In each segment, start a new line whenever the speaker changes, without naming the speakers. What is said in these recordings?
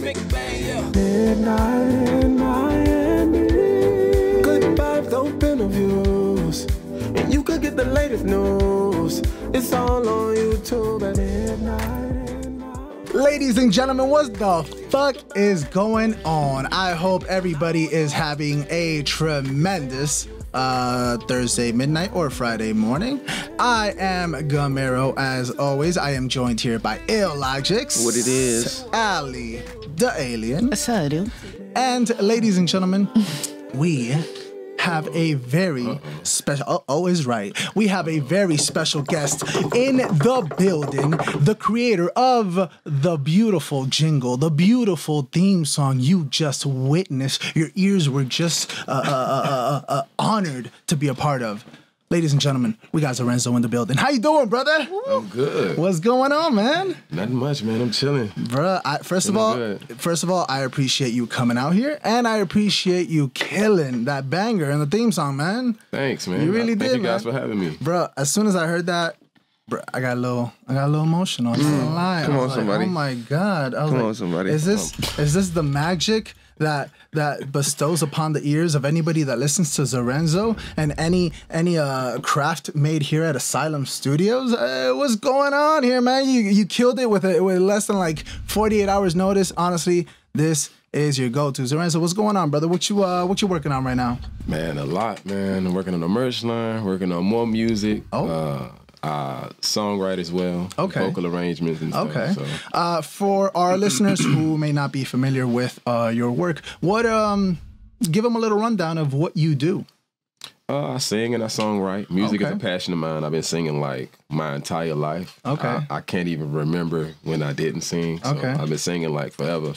Make it bang, yeah.
Midnight in Miami. Good vibes, open views. And you could get the latest news. It's all on YouTube at midnight in Miami.
Ladies and gentlemen, what the fuck is going on? I hope everybody is having a tremendous Thursday midnight or Friday morning. I am Gamero. As always, I am joined here by ill-logicz.
What it is?
Aly Da Alien.
Zorenzo.
And ladies and gentlemen, we have a very special, is right. We have a very special guest in the building, the creator of the beautiful jingle, the beautiful theme song you just witnessed. Your ears were just honored to be a part of. Ladies and gentlemen, we got Zorenzo in the building. How you doing, brother?
I'm good.
What's going on, man?
Nothing much, man. I'm chilling.
Bruh, first of all, I appreciate you coming out here, and I appreciate you killing that banger in the theme song, man.
Thanks, man.
You really did,
Thank you guys
man.
for having me.
Bruh, as soon as I heard that, bruh, I got a little emotional. I'm not gonna lie.
Come
I
on,
was like,
somebody.
oh my God. I was
Come
like,
on, somebody.
Is this the magic that bestows upon the ears of anybody that listens to Zorenzo and any craft made here at Asylum Studios? What's going on here, man? You killed it with less than like 48 hours notice. Honestly, this is your go-to. Zorenzo, what's going on, brother? What you working on right now?
Man, a lot, man. I'm working on a merch line, working on more music. Songwrite as well.
Okay.
Vocal arrangements and stuff.
Okay.
So.
For our listeners who may not be familiar with your work, give them a little rundown of what you do.
I sing and I songwrite. Music is
Okay.
a passion of mine. I've been singing like my entire life.
Okay.
I can't even remember when I didn't sing. So
Okay.
I've been singing like forever.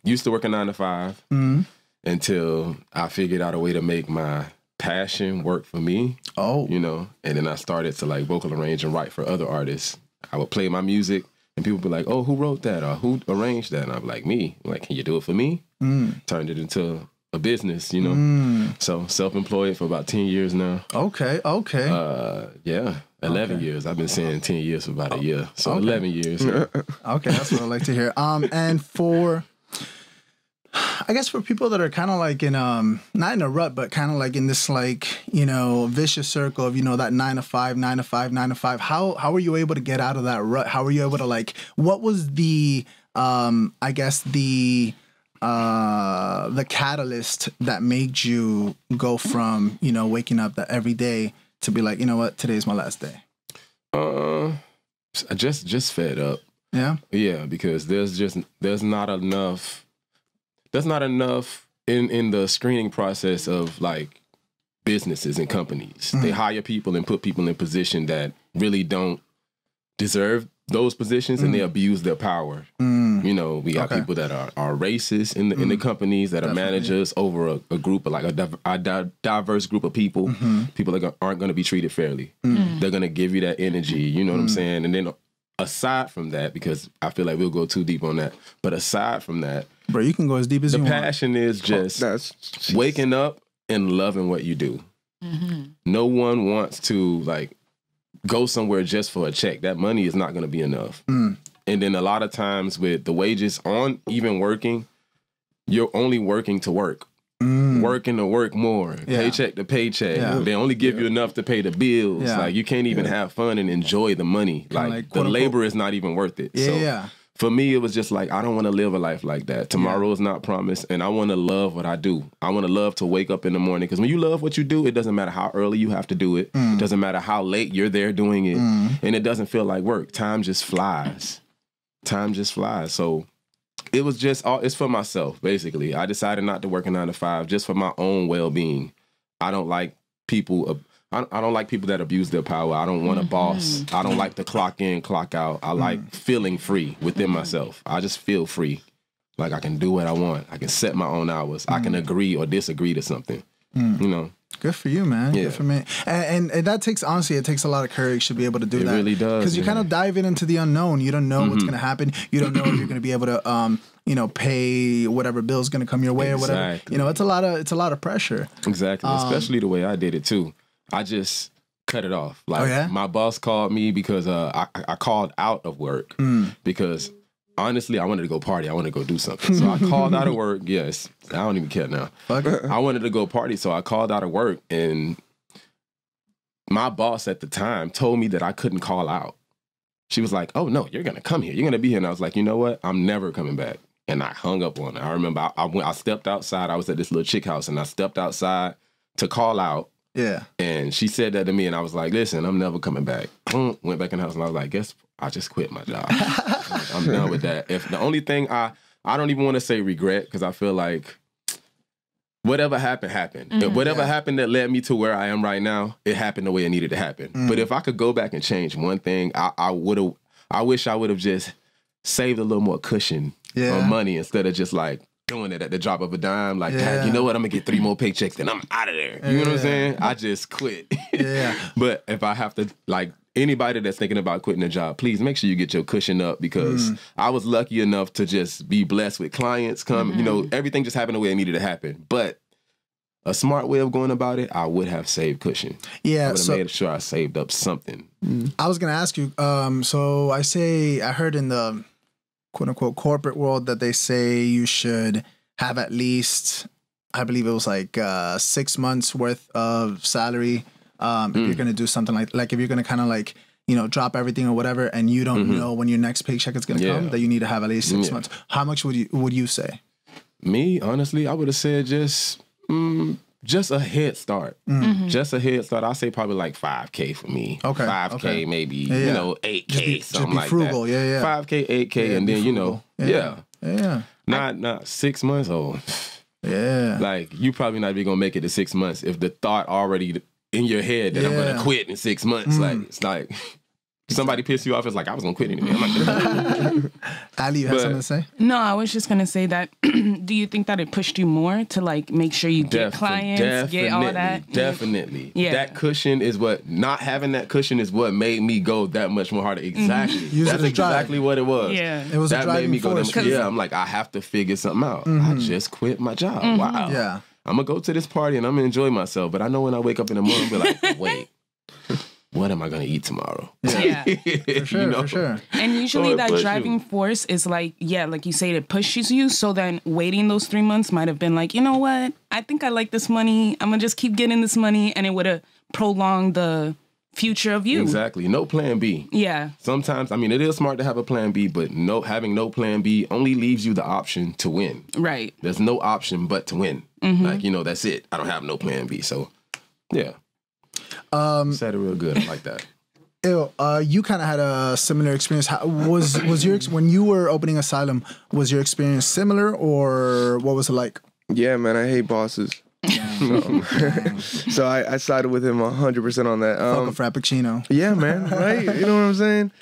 Used to work a 9 to 5 until I figured out a way to make my passion work for me. You know, and then I started to like vocal arrange and write for other artists. I would play my music and people would be like, oh, who wrote that? Or who arranged that? And I'm like, me. I'm like, can you do it for me? Turned it into a business, you know? So self-employed for about 10 years now.
Okay.
11 years. I've been saying 10 years for about a year. So 11 years.
Okay, that's what I like to hear. And I guess for people that are kind of like in not in a rut, but kind of like in this like, you know, vicious circle of, you know, that 9 to 5, 9 to 5, 9 to 5. How were you able to get out of that rut? How were you able to like, what was the I guess the catalyst that made you go from, you know, waking up that every day to be like, you know what, today's my last day?
I just fed up.
Yeah.
Yeah, because there's not enough in the screening process of like businesses and companies. They hire people and put people in position that really don't deserve those positions, and they abuse their power. You know, we got people that are racist in the companies that are managers over a group of like a diverse group of people. People that aren't going to be treated fairly. They're going to give you that energy. You know what I'm saying? And then aside from that, because I feel like we'll go too deep on that, but aside from that,
bro, you can go as deep as you want.
The passion is just waking up and loving what you do. No one wants to like go somewhere just for a check. That money is not going to be enough. And then a lot of times with the wages on even working, you're only working to work. Working to work more, paycheck to paycheck. They only give you enough to pay the bills. Like you can't even have fun and enjoy the money. Like the labor is not even worth it. So for me, it was just like, I don't want to live a life like that. Tomorrow is not promised, and I want to love what I do. I want to love to wake up in the morning, because when you love what you do, it doesn't matter how early you have to do it. It doesn't matter how late you're there doing it, and it doesn't feel like work. Time just flies. Time just flies. So it was just it's for myself, basically. I decided not to work a 9 to 5 just for my own well-being. I don't like people. I don't like people that abuse their power. I don't want a boss. I don't like to clock in, clock out. I like feeling free within myself. I just feel free. Like I can do what I want. I can set my own hours. I can agree or disagree to something. You know.
Good for you, man.
Yeah.
Good for me. And that takes, honestly, it takes a lot of courage to be able to do that.
It really does.
Because you kind of dive into the unknown. You don't know what's going to happen. You don't know if you're going to be able to, you know, pay whatever bill's going to come your way or whatever. You know, it's a lot of pressure.
Exactly. Especially the way I did it too. I just cut it off. Like my boss called me because I called out of work because honestly, I wanted to go party. I wanted to go do something. So I called out of work. Yes, I don't even care now. I wanted to go party, so I called out of work, and my boss at the time told me that I couldn't call out. She was like, "Oh no, you're gonna come here. You're gonna be here." And I was like, "You know what? I'm never coming back." And I hung up on her. I remember I stepped outside. I was at this little chick house, and I stepped outside to call out.
Yeah.
And she said that to me, and I was like, "Listen, I'm never coming back." Went back in the house, and I was like, I just quit my job. I'm done with that. If the only thing I don't even want to say regret, because I feel like whatever happened, happened. If whatever happened that led me to where I am right now, it happened the way it needed to happen. But if I could go back and change one thing, I wish I would have just saved a little more cushion on money instead of just like doing it at the drop of a dime. Like, "Dad, you know what? I'm gonna get 3 more paychecks, then I'm out of there." You know what I'm saying? I just quit. But if I have to, like, anybody that's thinking about quitting a job, please make sure you get your cushion up, because I was lucky enough to just be blessed with clients coming. You know, everything just happened the way it needed to happen. But a smart way of going about it, I would have saved cushion. I would have made sure I saved up something.
I was going to ask you, so I heard in the quote unquote corporate world that they say you should have at least, I believe it was like 6 months worth of salary. If you're going to do something like if you're going to kind of like, you know, drop everything or whatever, and you don't know when your next paycheck is going to come, that you need to have at least 6 months. How much would you say? Me,
honestly, I would have said just a head start. Just a head start. I'll say probably like $5K for me. Okay. $5K, maybe, you know, $8K, something like
frugal.
that. $5K, $8K, and then, you know, not 6 months. Oh, like, you probably not even going to make it to 6 months if the thought already in your head that I'm going to quit in 6 months. Like, it's like somebody piss you off, it's like, I was going to quit anyway. I'm not gonna
Aly, you have something to say?
No, I was just going to say that, do you think that it pushed you more to like make sure you get clients, get all that?
Definitely. That cushion is not having that cushion is what made me go that much more harder. Exactly. That's exactly what it was.
It was
that
a driving
made me
force.
go, I'm like, I have to figure something out. I just quit my job. Wow.
Yeah.
I'm going to go to this party and I'm going to enjoy myself. But I know when I wake up in the morning, I'll be like, wait, what am I going to eat tomorrow?
Yeah,
for sure,
you know?
for sure.
And usually that driving force is like, like you say, it pushes you. So then waiting those 3 months might have been like, you know what? I think I like this money. I'm going to just keep getting this money. And it would have prolonged the future of you.
Exactly. No plan B.
Yeah.
Sometimes, I mean, it is smart to have a plan B, but having no plan B only leaves you the option to win. Right. There's no option but to win. Like, you know, that's it. I don't have no plan B. So, yeah. Said it real good. I like that.
You kind of had a similar experience. How, was your when you were opening Asylum? Was your experience similar, or what was it like?
Yeah, man, I hate bosses. So I sided with him 100% on that.
Fuck a frappuccino.
Yeah, man. Right? You know what I'm saying?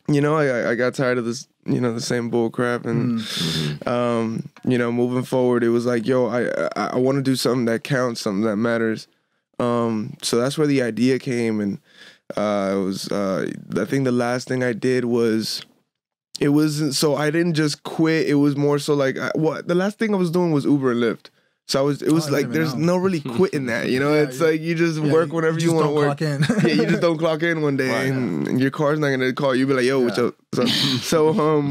You know, I got tired of this. You know, the same bull crap, and you know, moving forward, it was like, yo, I want to do something that counts, something that matters. So that's where the idea came, and it was I think the last thing I did was, it wasn't, so I didn't just quit. It was more so like the last thing I was doing was Uber and Lyft. So it was like there's no really quitting that, you know. It's like you just work whenever you want to work. Yeah, you just don't clock in one day, and your car's not gonna call you. You'll be like, yo, what's up? So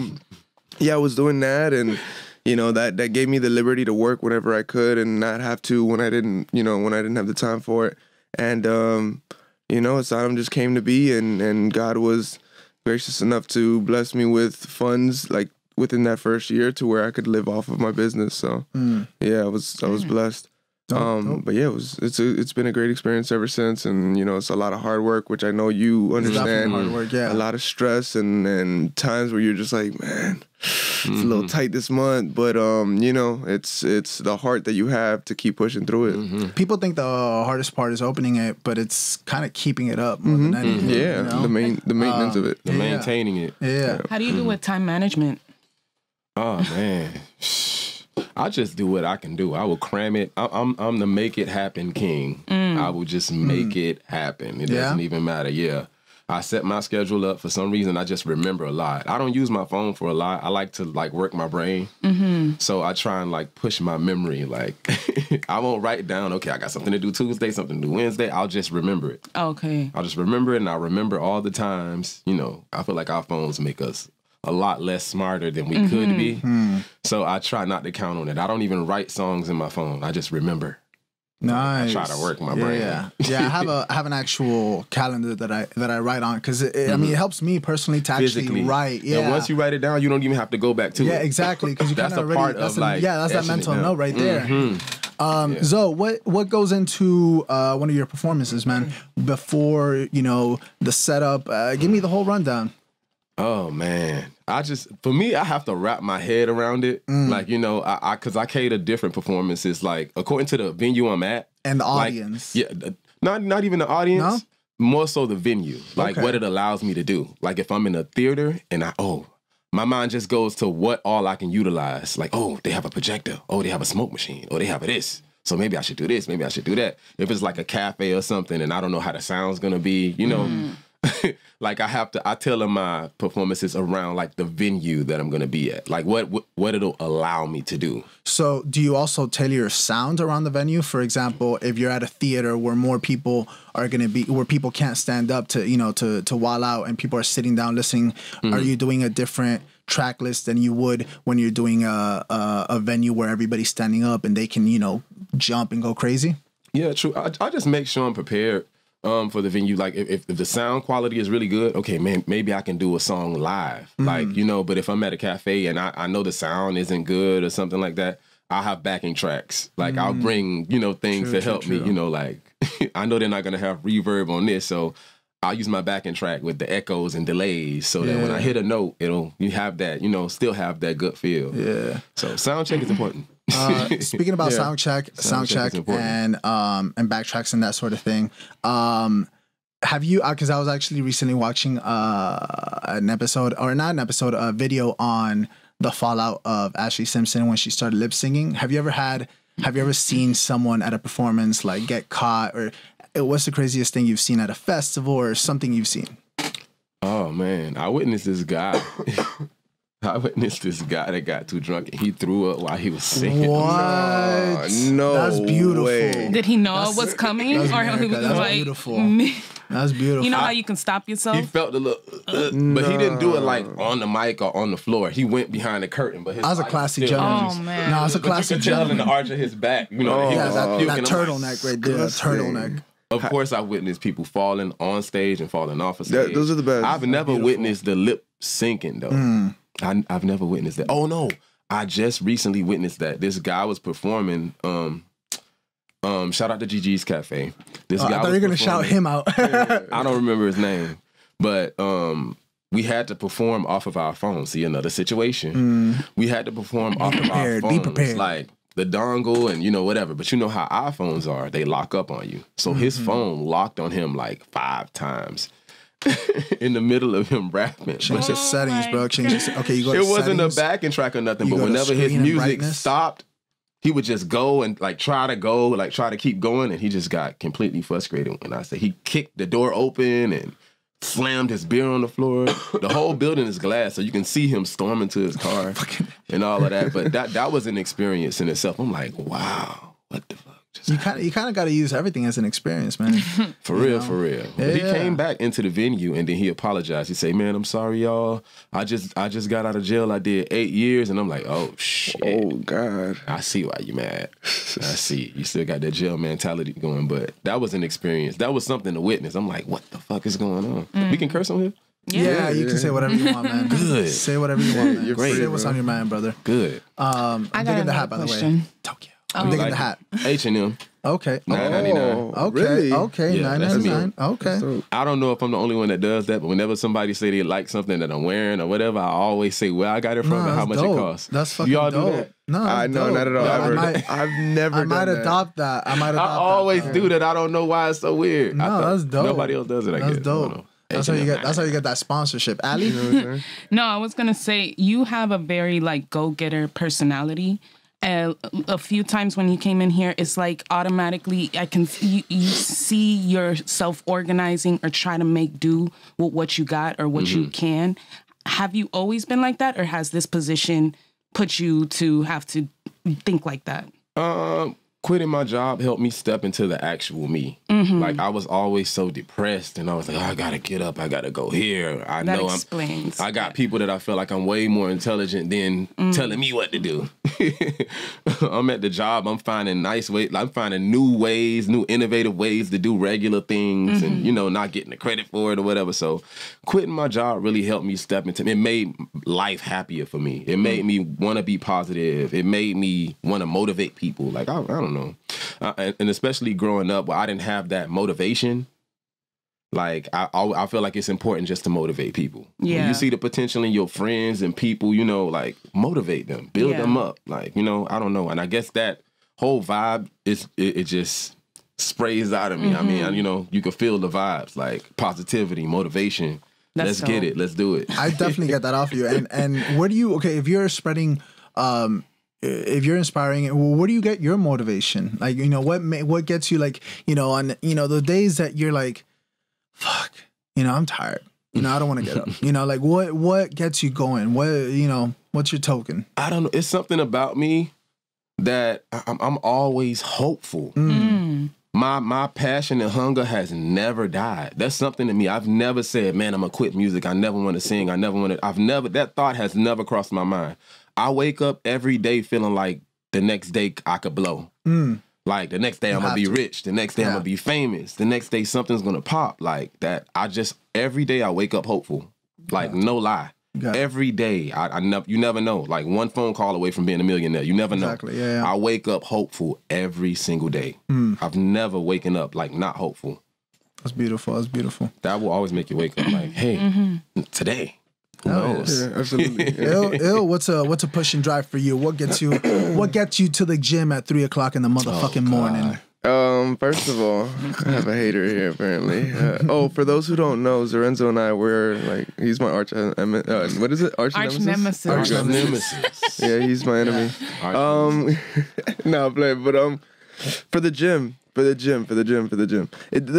yeah, I was doing that, and you know, that gave me the liberty to work whenever I could and not have to when I didn't have the time for it. And you know, Asylum just came to be, and God was gracious enough to bless me with funds like within that first year to where I could live off of my business. So yeah, I was blessed. But yeah, it's been a great experience ever since, and you know, it's a lot of hard work, which I know you understand.
Hard work, yeah.
A lot of stress and times where you're just like, man, it's a little tight this month, but you know, it's the heart that you have to keep pushing through it.
People think the hardest part is opening it, but it's kind of keeping it up more than anything.
Yeah,
you know?
the maintenance of it,
the maintaining it.
Yeah.
How do you do with time management?
Oh man. I just do what I can do. I will cram it. I'm the make it happen king. I will just make it happen. It doesn't even matter. Yeah. I set my schedule up. For some reason, I just remember a lot. I don't use my phone for a lot. I like to like work my brain. So I try and like push my memory. Like I won't write down, okay, I got something to do Tuesday, something to do Wednesday. I'll just remember it.
Okay.
I'll just remember it, and I'll remember all the times. You know, I feel like our phones make us a lot less smarter than we could be. So I try not to count on it. I don't even write songs in my phone. I just remember.
Nice.
I try to work my brain.
Yeah. I have an actual calendar that I write on because I mean it helps me personally to actually write. Yeah.
And once you write it down, you don't even have to go back to it.
Yeah, exactly. Because you
that's
kind of
a part of like
that's that mental note right there.
Yeah.
Zoe, what goes into one of your performances, man? Before the setup, give me the whole rundown.
Oh man, for me, I have to wrap my head around it. Like because I cater different performances, like according to the venue I'm at
and the audience.
Not even the audience. No? More so the venue, like what it allows me to do. Like if I'm in a theater and my mind just goes to what all I can utilize. Like they have a projector. They have a smoke machine. They have this. So maybe I should do this. Maybe I should do that. If it's like a cafe or something, and I don't know how the sound's gonna be, like I tailor my performances around like the venue that I'm gonna be at, like what it'll allow me to do.
So do you also tailor your sound around the venue? For example, if you're at a theater where more people are gonna be, where people can't stand up to wall out and people are sitting down listening, are you doing a different track list than you would when you're doing a venue where everybody's standing up and they can jump and go crazy? Yeah,
true. I just make sure I'm prepared. For the venue, like if the sound quality is really good, okay, man, maybe I can do a song live, like but if I'm at a cafe and I know the sound isn't good or something like that, I'll have backing tracks. Like I'll bring things to help me. Like I know they're not gonna have reverb on this, so I'll use my backing track with the echoes and delays, so that when I hit a note, you have that, still have that good feel. Yeah. So sound check is important.
Speaking about sound check and backtracks and that sort of thing, have you? Because I was actually recently watching a video on the fallout of Ashley Simpson when she started lip singing. Have you ever seen someone at a performance like get caught, or what's the craziest thing you've seen at a festival or something you've seen?
Oh man, I witnessed this guy. That got too drunk and he threw up while he was singing.
What?
No,
that's beautiful.
Way.
Did he know it was coming, or he was like,
beautiful. That's beautiful.
You know how you can stop yourself?
He felt a little, but he didn't do it like on the mic or on the floor. He went behind the curtain. But
that was a classic gentleman.
Oh man,
no, it's a classic
gentleman. The arch of his back. That
turtleneck right there. Turtleneck.
Of course, I witnessed people falling on stage and falling off of stage.
Those are the best.
I've never witnessed the lip syncing though. I've never witnessed that. Oh no, I just recently witnessed that. This guy was performing. Shout out to GG's Cafe. This guy.
I thought you were gonna shout him out.
I don't remember his name, but we had to perform off of our phones. See, another situation. We had to perform off of our phones.
Be prepared.
Like the dongle and whatever. But you know how iPhones are. They lock up on you. So his phone locked on him like 5 times. In the middle of him rapping.
Change the settings, bro. Okay, you go to
It wasn't
settings.
a backing track or nothing, but whenever his music stopped, he would just go and try to keep going, and he just got completely frustrated. When I say he kicked the door open and slammed his beer on the floor. The whole building is glass, so you can see him storming to his car and all of that. But that was an experience in itself. I'm like, wow, what the fuck?
You kind of got to use everything as an experience, man.
For real. But he came back into the venue and then he apologized. He said, "Man, I'm sorry, y'all. I just got out of jail. I did 8 years." And I'm like, "Oh shit.
Oh God.
I see why you mad. I see. You still got that jail mentality going." But that was an experience. That was something to witness. I'm like, what the fuck is going on? We can curse on here?
Yeah, you can say whatever you want, man.
Good.
Say whatever you want, man.
You're great,
say what's on your mind, brother.
Good.
I'm digging the hat, by the way. Tokyo. I'm digging the hat.
H&M.
Okay.
$9.99.
Okay.
Really?
Okay.
Yeah, that's me.
$9.99. Okay.
I don't know if I'm the only one that does that, but whenever somebody say they like something that I'm wearing or whatever, I always say where I got it from and how much it costs.
That's fucking
Y'all
dope.
do that?
No,
I know, not at all. I've never
I might adopt that. I
always do that. I don't know why it's so weird.
No, that's dope.
Nobody else does it, I guess.
That's dope. That's how you get that sponsorship. Aly?
You know what I'm saying?
No, I was gonna say you have a very go-getter personality. A few times when you came in here, it's like automatically you see yourself organizing or try to make do with what you got or what you can. Have you always been like that, or has this position put you to have to think like that?
quitting my job helped me step into the actual me. Like I was always so depressed, and I was like, oh, I gotta get up, I gotta go here. I
That
know
explains.
I got people that I feel like I'm way more intelligent than telling me what to do. I'm at the job, I'm finding new ways, new innovative ways to do regular things, and you know, not getting the credit for it or whatever. So quitting my job really helped me step into it. Made life happier for me. It made me want to be positive. It made me want to motivate people. Like I don't know. And especially growing up where I didn't have that motivation, like I feel like it's important just to motivate people.
Yeah.
When you see the potential in your friends and people, you know, like motivate them, build them up. Like, you know, I don't know. And I guess that whole vibe it just sprays out of me. I mean, you know, you can feel the vibes, like positivity, motivation. Let's get it. Let's do it.
I definitely get that off you. And where do you, if you're spreading, if you're inspiring, where do you get your motivation? Like, you know, what gets you, like, you know, on, you know, the days that you're like, fuck, you know, I'm tired. You know, I don't want to get up. You know, like what gets you going? What, you know, what's your token?
I don't know. It's something about me that I'm always hopeful. My passion and hunger has never died. That's something to me. I've never said, man, I'm gonna quit music. I never want to sing. That thought has never crossed my mind. I wake up every day feeling like the next day I could blow. Like the next day I'm gonna be rich. The next day I'm gonna be famous. The next day something's gonna pop. Like that. Every day I wake up hopeful. Like no lie. Every day, you never know. Like one phone call away from being a millionaire. You never know.
Exactly. Yeah.
I wake up hopeful every single day. I've never waken up like not hopeful.
That's beautiful. That's beautiful.
That will always make you wake up like, hey, today. Who knows?
Yeah, absolutely.
Ill, what's a push and drive for you? What gets you to the gym at 3 o'clock in the motherfucking morning?
First of all, I have a hater here apparently. For those who don't know, Zorenzo and I were like, he's my arch nemesis.
Arch nemesis.
Yeah, he's my enemy. No, play, but for the gym. The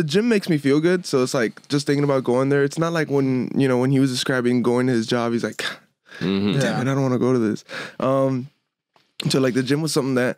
gym makes me feel good. So it's like just thinking about going there. It's not like when he was describing going to his job, he's like, damn it, I don't want to go to this. So like the gym was something that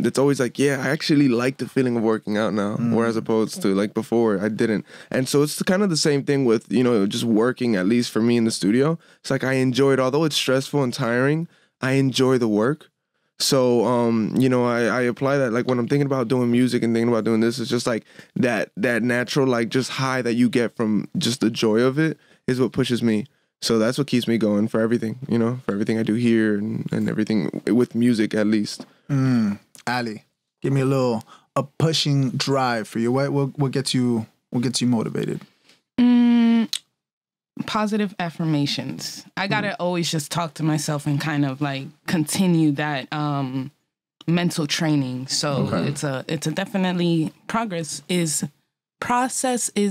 it's always like, yeah, I actually like the feeling of working out now, whereas opposed to like before I didn't. And so it's kind of the same thing with, you know, just working, at least for me in the studio. It's like I enjoy it, although it's stressful and tiring, I enjoy the work. So, you know, I apply that, like when I'm thinking about doing music and thinking about doing this, it's just like that natural, like just high that you get from just the joy of it is what pushes me. So that's what keeps me going for everything, you know, for everything I do here and everything with music, at least.
Aly, give me a pushing drive for you. What gets you motivated?
Positive affirmations. I gotta always just talk to myself and kind of like continue that mental training. So it's a definitely process is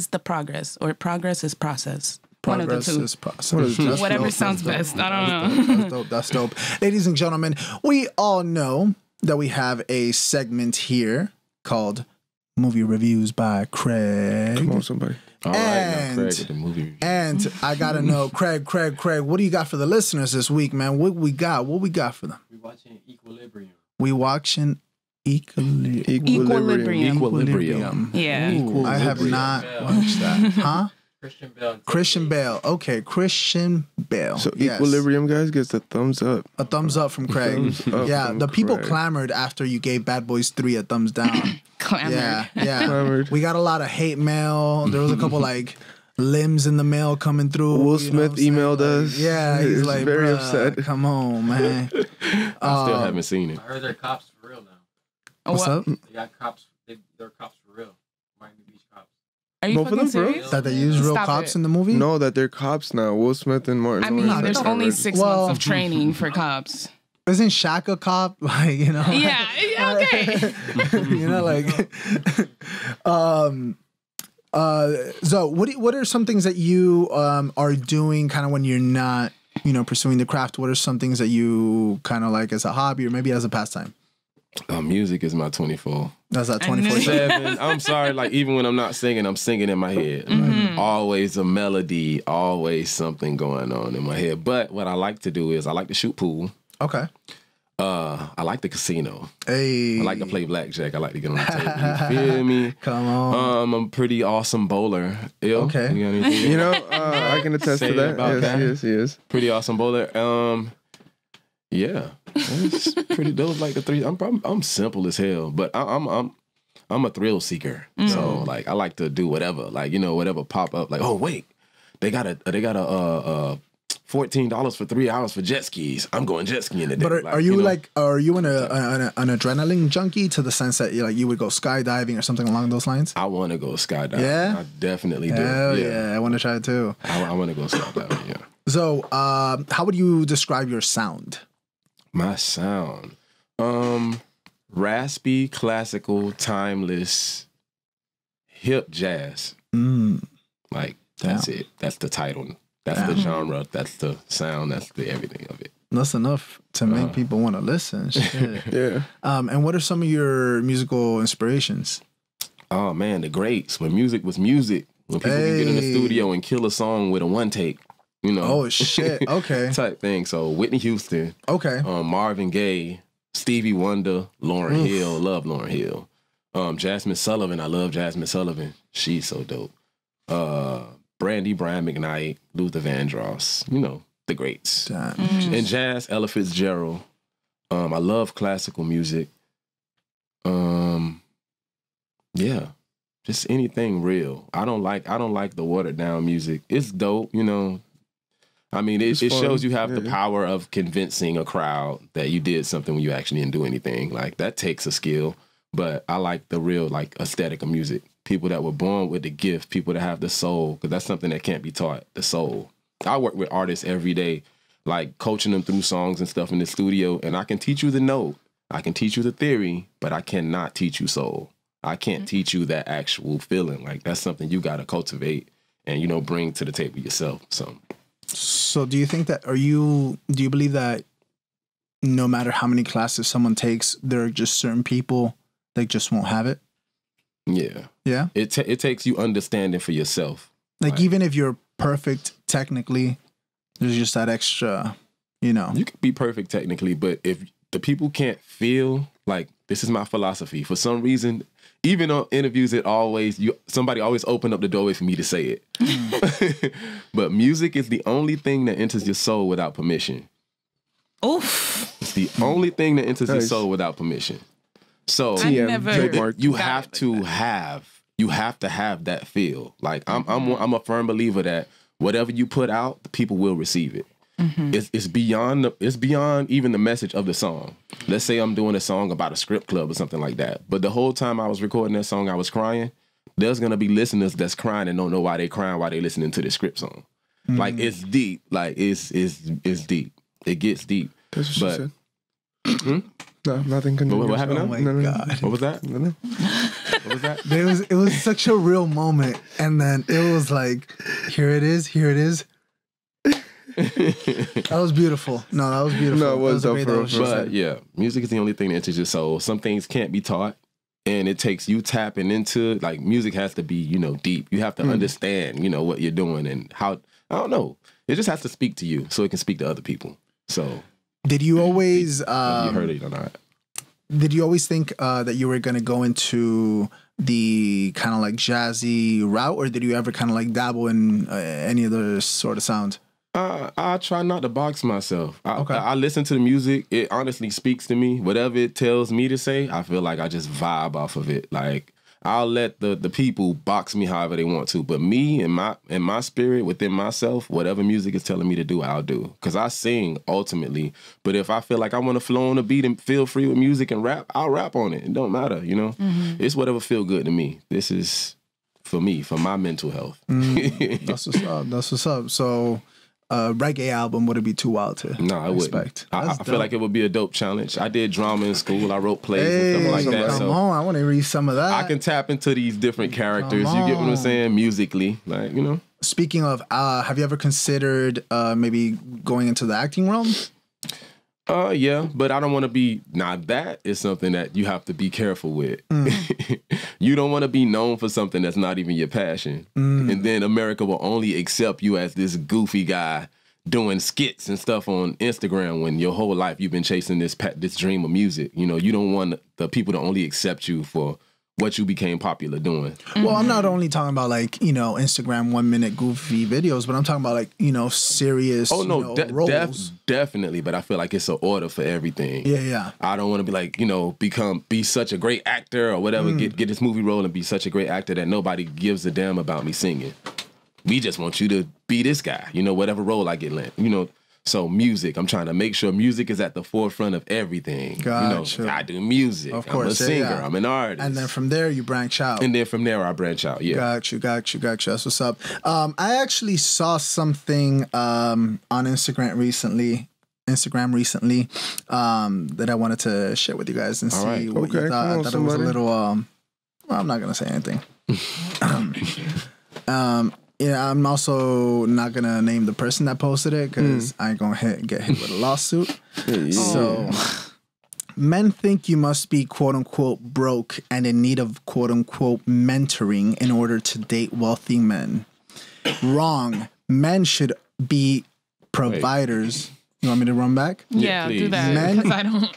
the progress, or progress is process. One of the two.
Is process.
Whatever sounds best. I don't know.
That's dope. Ladies and gentlemen, we all know that we have a segment here called Movie Reviews by Craig.
Come on, somebody.
All right, now Craig with the movie review.
And I gotta know, Craig, what do you got for the listeners this week, man? What we got for them?
We're watching Equilibrium.
We watching
Equilibrium. Yeah.
Ooh, I have not watched that. Huh? Christian Bale. Okay, Christian Bale.
So Equilibrium, guys, gets a thumbs up.
A thumbs up from Craig. The people clamored after you gave Bad Boys 3 a thumbs down.
Clamored.
Yeah.
Clamored.
We got a lot of hate mail. There was a couple like limbs in the mail coming through.
Will Smith emailed us.
Yeah, he's like,
very upset.
Come on, man.
I still haven't seen it.
I heard they're cops for real now.
What's up?
They got cops. They're cops for real. Miami Beach cops.
Are you
Both of
fucking
them, bro?
serious?
That they use real
Stop
cops
it.
in the movie?
No, that they're cops now. Will Smith and Martin.
I mean,
Lawrence.
there's only 6
Well-
months of training for cops.
Isn't Shaq a cop? Like, you know?
Yeah, okay.
You know, like, so what are some things that you are doing kind of when you're not, you know, pursuing the craft? What are some things that you kind of like as a hobby or maybe as a pastime?
Music is my 24.
That's that
I knew
24/7.
I'm sorry, like even when I'm not singing, I'm singing in my head. Like, always a melody, always something going on in my head. But what I like to do is I like to shoot pool.
Okay.
I like the casino.
Hey.
I like to play blackjack. I like to get on the table. You feel me?
Come on.
I'm a pretty awesome bowler. Ill.
Okay.
You got anything?
You know, I can attest
Say
to that.
about that.
Yes, he is.
Pretty awesome bowler. Yeah, it's pretty. Those like the three. I'm simple as hell, but I'm a thrill seeker. So like I like to do whatever. Like whatever pop up. Like, oh wait, they got a $14 for 3 hours for jet skis. I'm going jet skiing today.
But are you an adrenaline junkie to the sense that you would go skydiving or something along those lines?
I want to go skydiving.
Yeah?
I definitely do.
Hell yeah, I want to try it too.
I want to go skydiving. Yeah.
So, how would you describe your sound?
My sound, raspy, classical, timeless, hip jazz. Like that's it. That's the title. That's the genre. That's the sound. That's the everything of it.
That's enough to make people want to listen. Shit.
Yeah.
And what are some of your musical inspirations?
Oh man, the greats. When music was music. When people can get in the studio and kill a song with a one take.
Oh shit. Okay.
type thing. So Whitney Houston.
Okay.
Marvin Gaye, Stevie Wonder, Lauryn Hill. Love Lauryn Hill. Jasmine Sullivan. I love Jasmine Sullivan. She's so dope. Brandy, Brian McKnight, Luther Vandross. The greats.
Damn.
And jazz, Ella Fitzgerald. I love classical music. Yeah. Just anything real. I don't like the watered down music. It's dope, I mean, it shows you have the power of convincing a crowd that you did something when you actually didn't do anything. Like that takes a skill, but I like the real aesthetic of music. People that were born with the gift, people that have the soul, because that's something that can't be taught. The soul. I work with artists every day, like coaching them through songs and stuff in the studio, and I can teach you the note, I can teach you the theory, but I cannot teach you soul. I can't teach you that actual feeling. Like that's something you got to cultivate and bring to the table yourself. So
do you think that do you believe that no matter how many classes someone takes, there are just certain people that just won't have it?
Yeah.
Yeah.
It takes you understanding for yourself.
Like even if you're perfect technically, there's just that extra, You can
be perfect technically, but if the people can't feel, like, this is my philosophy. For some reason, even on interviews, somebody always open up the doorway for me to say it. But music is the only thing that enters your soul without permission.
Oof.
It's the only thing that enters your soul without permission. So you have to have that feel. Like I'm a firm believer that whatever you put out, the people will receive it. Mm-hmm. It's beyond even the message of the song. Let's say I'm doing a song about a strip club or something like that, but the whole time I was recording that song, I was crying. There's gonna be listeners that's crying and don't know why they crying while they listening to the script song. Mm-hmm. Like it's deep. Like it's deep. It gets deep.
That's what she said. No, nothing.
What happened?
Oh my God.
What was that?
No.
What was that?
It was such a real moment, and then it was like, here it is. That was beautiful. No, that was beautiful.
No, it was dope for real.
But yeah, music is the only thing that enters your soul. Some things can't be taught, and it takes you tapping into, like, music has to be, deep. You have to understand, what you're doing and how, I don't know. It just has to speak to you so it can speak to other people. So
did you always
whether you heard it or not?
Did you always think that you were gonna go into the kind of like jazzy route, or did you ever kind of like dabble in any other sort of sound?
I try not to box myself.
Okay.
I listen to the music. It honestly speaks to me. Whatever it tells me to say, I feel like I just vibe off of it. Like, I'll let the people box me however they want to. But me and my spirit within myself, whatever music is telling me to do, I'll do. Because I sing ultimately. But if I feel like I want to flow on a beat and feel free with music and rap, I'll rap on it. It don't matter, Mm-hmm. It's whatever feel good to me. This is for me, for my mental health.
That's what's up. So reggae album, would it be too wild to
I
expect?
I feel like it would be a dope challenge. I did drama in school. I wrote plays and stuff like that.
Come on, I want to read some of that.
I can tap into these different characters. You get what I'm saying? Musically, like,
Speaking of, have you ever considered maybe going into the acting realm?
Yeah, but I don't want to be. Now that is something that you have to be careful with. You don't want to be known for something that's not even your passion, and then America will only accept you as this goofy guy doing skits and stuff on Instagram when your whole life you've been chasing this dream of music. You know, you don't want the people to only accept you for what you became popular doing.
Well, I'm not only talking about like, you know, Instagram 1 minute goofy videos, but I'm talking about like, you know, serious roles.
Definitely. But I feel like it's an order for everything.
Yeah.
I don't want to be like, you know, be such a great actor or whatever, get this movie role and be such a great actor that nobody gives a damn about me singing. We just want you to be this guy, you know, whatever role I get lent, you know. So music, I'm trying to make sure music is at the forefront of everything.
Gotcha.
You know, I do music.
Of course,
I'm a singer. I'm an artist.
And then from there, you branch out.
And then from there, I branch out. Yeah.
Got you. That's what's up. I actually saw something on Instagram recently. That I wanted to share with you guys and see what you thought. I thought it was a little. Well, I'm not gonna say anything. Yeah, I'm also not gonna name the person that posted it because I ain't gonna get hit with a lawsuit. So, men think you must be quote unquote broke and in need of quote unquote mentoring in order to date wealthy men. Wrong. Men should be providers. You want me to run back?
Yeah, do that because I don't.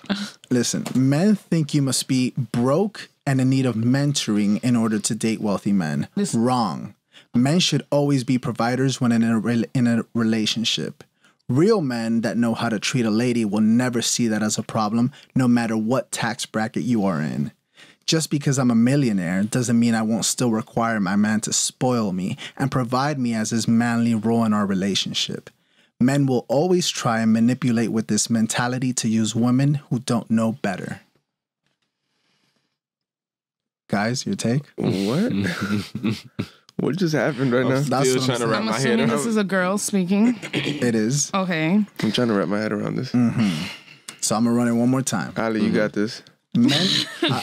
Listen, men think you must be broke and in need of mentoring in order to date wealthy men. Wrong. Men should always be providers when in a relationship. Real men that know how to treat a lady will never see that as a problem, no matter what tax bracket you are in. Just because I'm a millionaire doesn't mean I won't still require my man to spoil me and provide me as his manly role in our relationship. Men will always try and manipulate with this mentality to use women who don't know better. Guys, your take?
What? What just happened right now?
That's
Still trying to wrap
I'm
my head
assuming
around.
this is a girl speaking.
It is.
Okay.
I'm trying to wrap my head around this.
So I'm going to run it one more time.
Ali, you got this.
Men,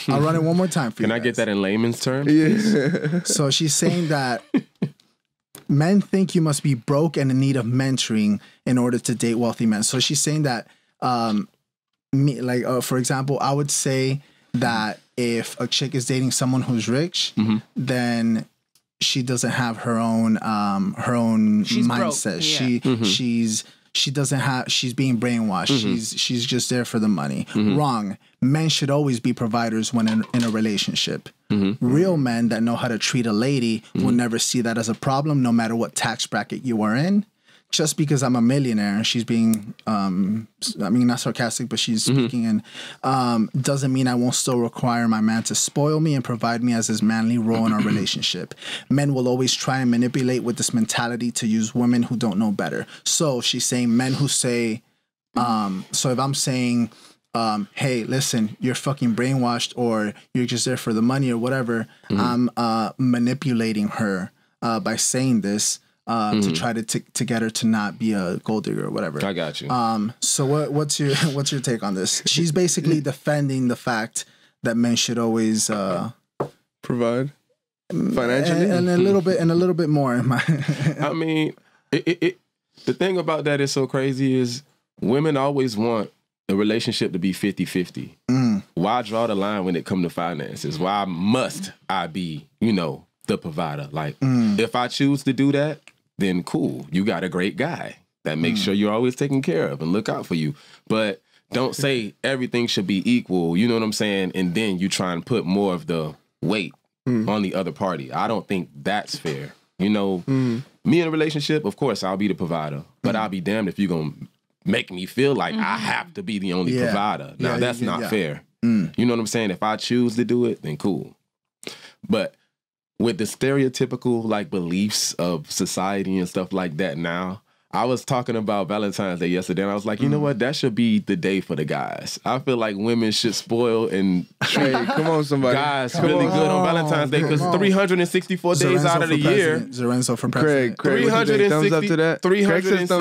I'll run it one more time for you.
Can I get that in layman's terms?
Yeah.
So she's saying that men think you must be broke and in need of mentoring in order to date wealthy men. So she's saying that, for example, I would say that if a chick is dating someone who's rich, then she doesn't have her own
She's
mindset.
broke. Yeah.
She's being brainwashed. She's just there for the money. Wrong. Men should always be providers when in a relationship. Real men that know how to treat a lady will never see that as a problem, no matter what tax bracket you are in. Just because I'm a millionaire, she's being, not sarcastic, but she's speaking in, doesn't mean I won't still require my man to spoil me and provide me as his manly role in our relationship. Men will always try and manipulate with this mentality to use women who don't know better. So she's saying men who say, so if I'm saying, hey, listen, you're fucking brainwashed or you're just there for the money or whatever, I'm manipulating her by saying this. To try to get her to not be a gold digger or whatever.
I got you.
So what's your take on this? She's basically defending the fact that men should always
Provide financially
and a little bit more.
I mean, the thing about that is so crazy is women always want a relationship to be 50-50. Why draw the line when it comes to finances? Why must I be, the provider? Like, if I choose to do that, then cool. You got a great guy that makes sure you're always taken care of and look out for you. But don't say everything should be equal, you know what I'm saying? And then you try and put more of the weight on the other party. I don't think that's fair. Me in a relationship, of course, I'll be the provider. But I'll be damned if you're going to make me feel like I have to be the only provider. Now, that's not fair. You know what I'm saying? If I choose to do it, then cool. But with the stereotypical beliefs of society and stuff like that now, I was talking about Valentine's Day yesterday, and I was like, you know what? That should be the day for the guys. I feel like women should spoil and treat
come on, somebody.
guys really good on Valentine's Day because 364 days out of the year.
Zorenzo for president.
Craig,
360,
thumbs up to that.
360,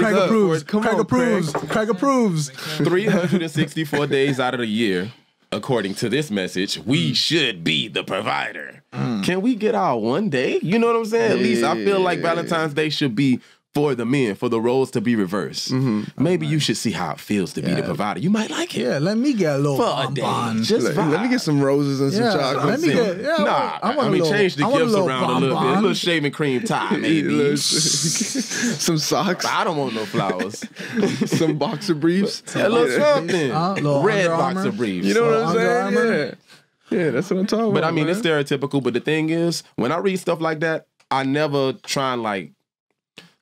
Craig approves.
364 days out of the year, according to this message, we should be the provider. Can we get our one day? You know what I'm saying? At least I feel like Valentine's Day should be for the men, for the roles to be reversed. Maybe you should see how it feels to be the provider. You might like it.
Yeah, let me get a little
For a day.
bonbon.
Just
Let me get some roses and some
Yeah,
chocolate.
let me get. Yeah, I want a little,
change the
I want
gifts
little
around a little bit. A
bonbon.
little shaving cream tie, maybe.
Some socks.
I don't want no flowers.
Some boxer briefs.
A little something.
Little
Red
Under Armour.
boxer briefs.
You know what I'm
Under
saying?
Armour.
Yeah, that's what I'm talking
But
about.
I mean,
man.
it's stereotypical. But the thing is, when I read stuff like that, I never try and like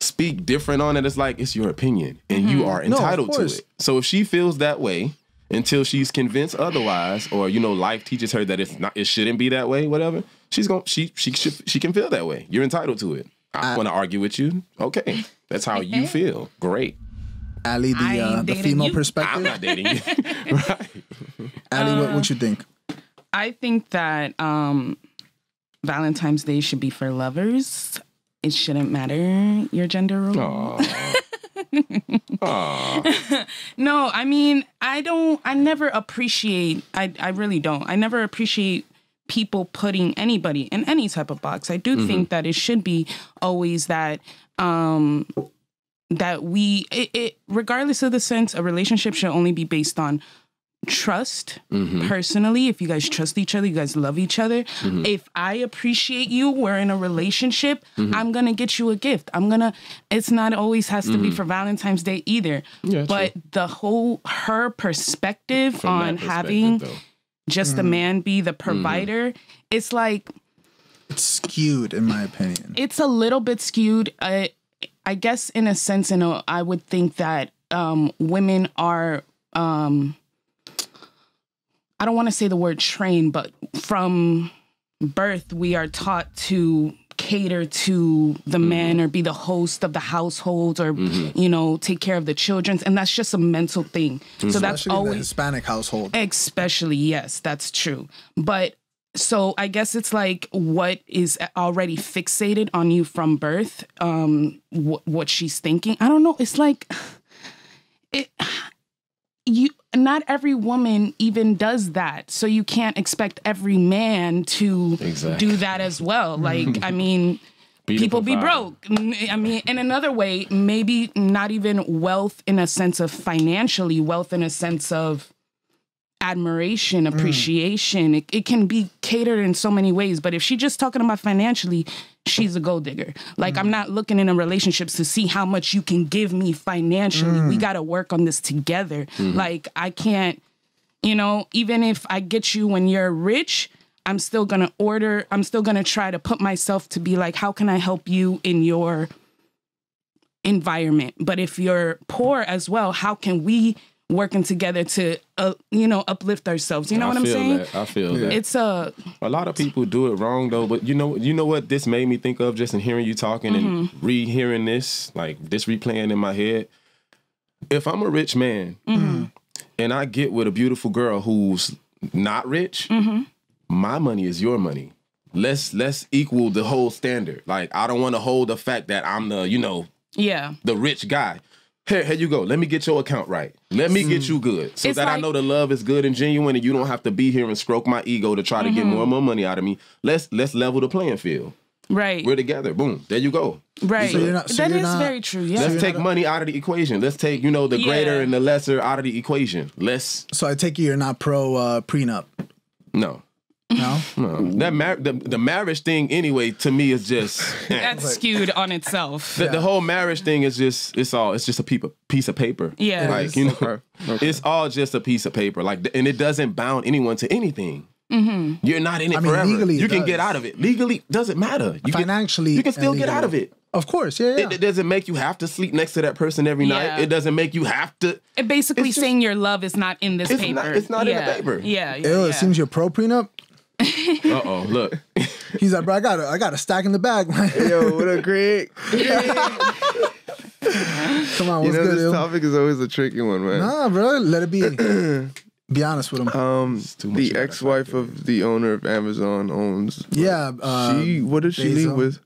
speak different on it. It's like, it's your opinion and you are entitled to
course.
it. So if she feels that way until she's convinced otherwise, or life teaches her that it shouldn't be that way, whatever, she can feel that way. You're entitled to it. I want to argue with you. Okay, that's how you feel. Great.
Aly, the
dating
female
you.
perspective.
I'm not dating you. Right.
Aly, what you think?
I think that Valentine's Day should be for lovers. It shouldn't matter your gender role. No, I mean, I never appreciate, I really don't. I never appreciate people putting anybody in any type of box. I do think that it should be always that, that regardless of the sense, a relationship should only be based on trust. Personally, if you guys trust each other, you guys love each other. If I appreciate you, we're in a relationship, I'm gonna get you a gift. It's not always has to be for Valentine's Day either.
Yeah,
but
true.
her perspective
From
on
that perspective,
having
though.
just the man be the provider, it's like,
It's skewed, in my opinion.
it's a little bit skewed. I guess in a sense, I would think that women are, I don't want to say the word trained, but from birth, we are taught to cater to the man or be the host of the household or, take care of the children. And that's just a mental thing. So that's
Especially in the
always,
Hispanic household.
especially, yes, that's true. But so I guess it's like what is already fixated on you from birth, what she's thinking. I don't know. It's like not every woman even does that. So you can't expect every man to do that as well. Like, I mean, people be broke. I mean, in another way, maybe not even wealth in a sense of financially, wealth in a sense of admiration, appreciation. It can be catered in so many ways. But if she's just talking about financially, she's a gold digger. Like, I'm not looking in a relationships to see how much you can give me financially. We got to work on this together. Like, I can't, even if I get you when you're rich, I'm still going to try to put myself to be like, how can I help you in your environment? But if you're poor as well, how can we working together to, uplift ourselves? You know what I'm saying?
I feel that.
It's
a lot of people do it wrong though. But you know what this made me think of just in hearing you talking and rehearing this, like this replaying in my head. If I'm a rich man and I get with a beautiful girl who's not rich, my money is your money. Let's equal the whole standard. Like, I don't want to hold the fact that I'm the the rich guy. Here you go. Let me get your account right. Let me get you good. So
It's
that I
like-
know the love is good and genuine and you don't have to be here and stroke my ego to try to get more and more money out of me. Let's level the playing field.
right.
We're together. Boom. There you go.
Right.
So you're not- so
That
you're
is
not-
very true. Yeah.
Let's take money out of the equation. Let's take, the greater
Yeah.
and the lesser out of the equation.
So I take it you're not pro prenup.
No.
No?
That the marriage thing anyway to me is just
That's skewed on itself.
the whole marriage thing is just it's just a piece of paper.
Yeah.
Like,
Okay.
it's all just a piece of paper. Like, and it doesn't bound anyone to anything. You're not in it forever.
legally it
You can
does.
get out of it. Legally, doesn't matter.
Financially
you can still
and
get out of
legally.
it.
Of course, yeah.
It doesn't make you have to sleep next to that person every night.
Yeah.
It doesn't make you have to.
It basically
It's just-
saying your love is not in this
It's
paper.
not- it's not in the paper.
Yeah.
Ew, it seems you're pro prenup.
Uh-oh, look.
He's like, bro, I got a stack in the bag.
Yo, what a great.
Come on, what's good,
this
Ill?
topic is always a tricky one, man.
Nah, bro, let it be. Be honest with him.
too much
The
you gotta
ex-wife of the owner of Amazon owns.
Yeah.
What did she leave
Bezos.
with?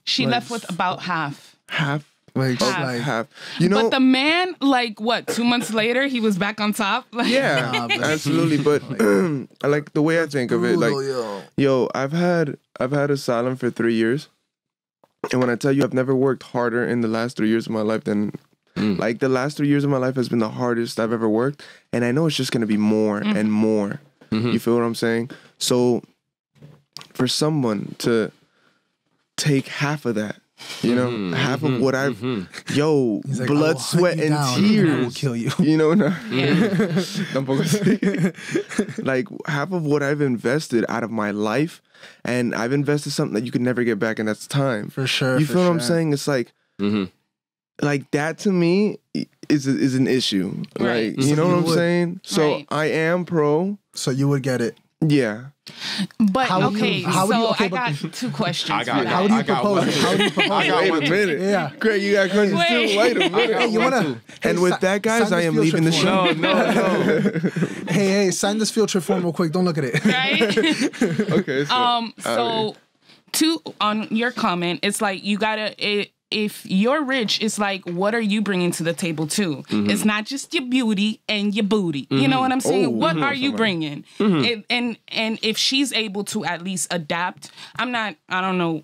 She left with about half.
Half.
Like,
Half.
like
Half. You know.
But the man, like, what, 2 months later, he was back on top? Like,
Yeah,
Nah, but
absolutely. But I like the way I think of it. Like,
brutal, yo.
yo, I've had asylum for 3 years. And when I tell you I've never worked harder in the last 3 years of my life than like the last 3 years of my life has been the hardest I've ever worked. And I know it's just going to be more and more. You feel what I'm saying? So for someone to take half of that, you know, half of what I've,
He's like,
blood, sweat, and tears.
I will kill you.
You know, like half of what I've invested out of my life, and I've invested something that you could never get back, and that's time.
For sure.
You feel what I'm saying? It's like, like that to me is an issue.
Right.
Like, you know what I'm saying? So
Right.
I am pro.
So you would get it.
Yeah.
But
How would you-
okay,
how would you-
so
okay,
I
but-
got two questions.
I got
for that.
How do you
I got
propose
one.
it? How do you propose
I
it?
got
Wait
one
a
too.
minute.
Yeah.
Craig, you got questions too?
Wait.
Wait a minute.
Hey, you wanna? Hey,
And with that, guys,
sign
I
this
am
field
leaving the
trip
show.
form.
No.
Hey, sign this field trip form real quick. Don't look at it.
Right?
Okay.
So on your comment, it's like you gotta. If you're rich, it's like, what are you bringing to the table too? It's not just your beauty and your booty. You know what I'm saying?
Oh,
What are you bringing? And if she's able to at least adapt, I don't know,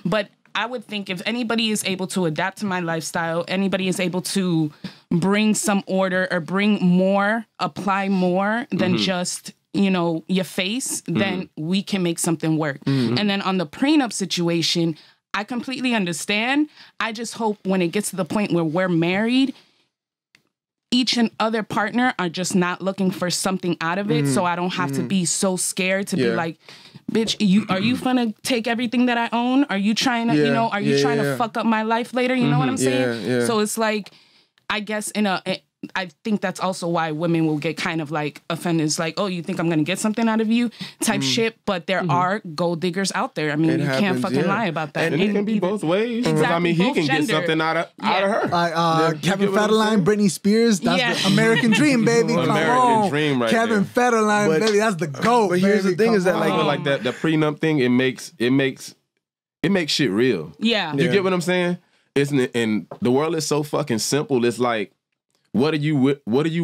but I would think if anybody is able to adapt to my lifestyle, anybody is able to bring some order or bring more, apply more than just, you know, your face, then we can make something work. And then on the prenup situation, I completely understand. I just hope when it gets to the point where we're married, each and other partner are just not looking for something out of it. So I don't have to be so scared to be like, bitch, are you gonna take everything that I own? Are you trying to, you know, are you trying to fuck up my life later? You know what I'm saying?
Yeah.
So it's like, I guess I think that's also why women will get kind of like offended. It's like, oh, you think I'm gonna get something out of you type shit. But there are gold diggers out there. I mean,
It
you can't
happens,
fucking
yeah.
lie about that.
And it can be both ways.
Exactly,
I mean, he
both
can
gender.
get something out of her.
Kevin
you get what I'm
Federline,
saying?
Britney Spears. That's
Yeah.
the American dream, baby. Come
American
on.
dream right
Kevin
there.
Federline,
But-
baby. That's the GOAT.
but here's the
baby.
thing is
Come
that, like,
on.
Like that, the prenup thing, it makes shit real.
Yeah.
You get what I'm saying? And the world is so fucking simple. It's like, what are you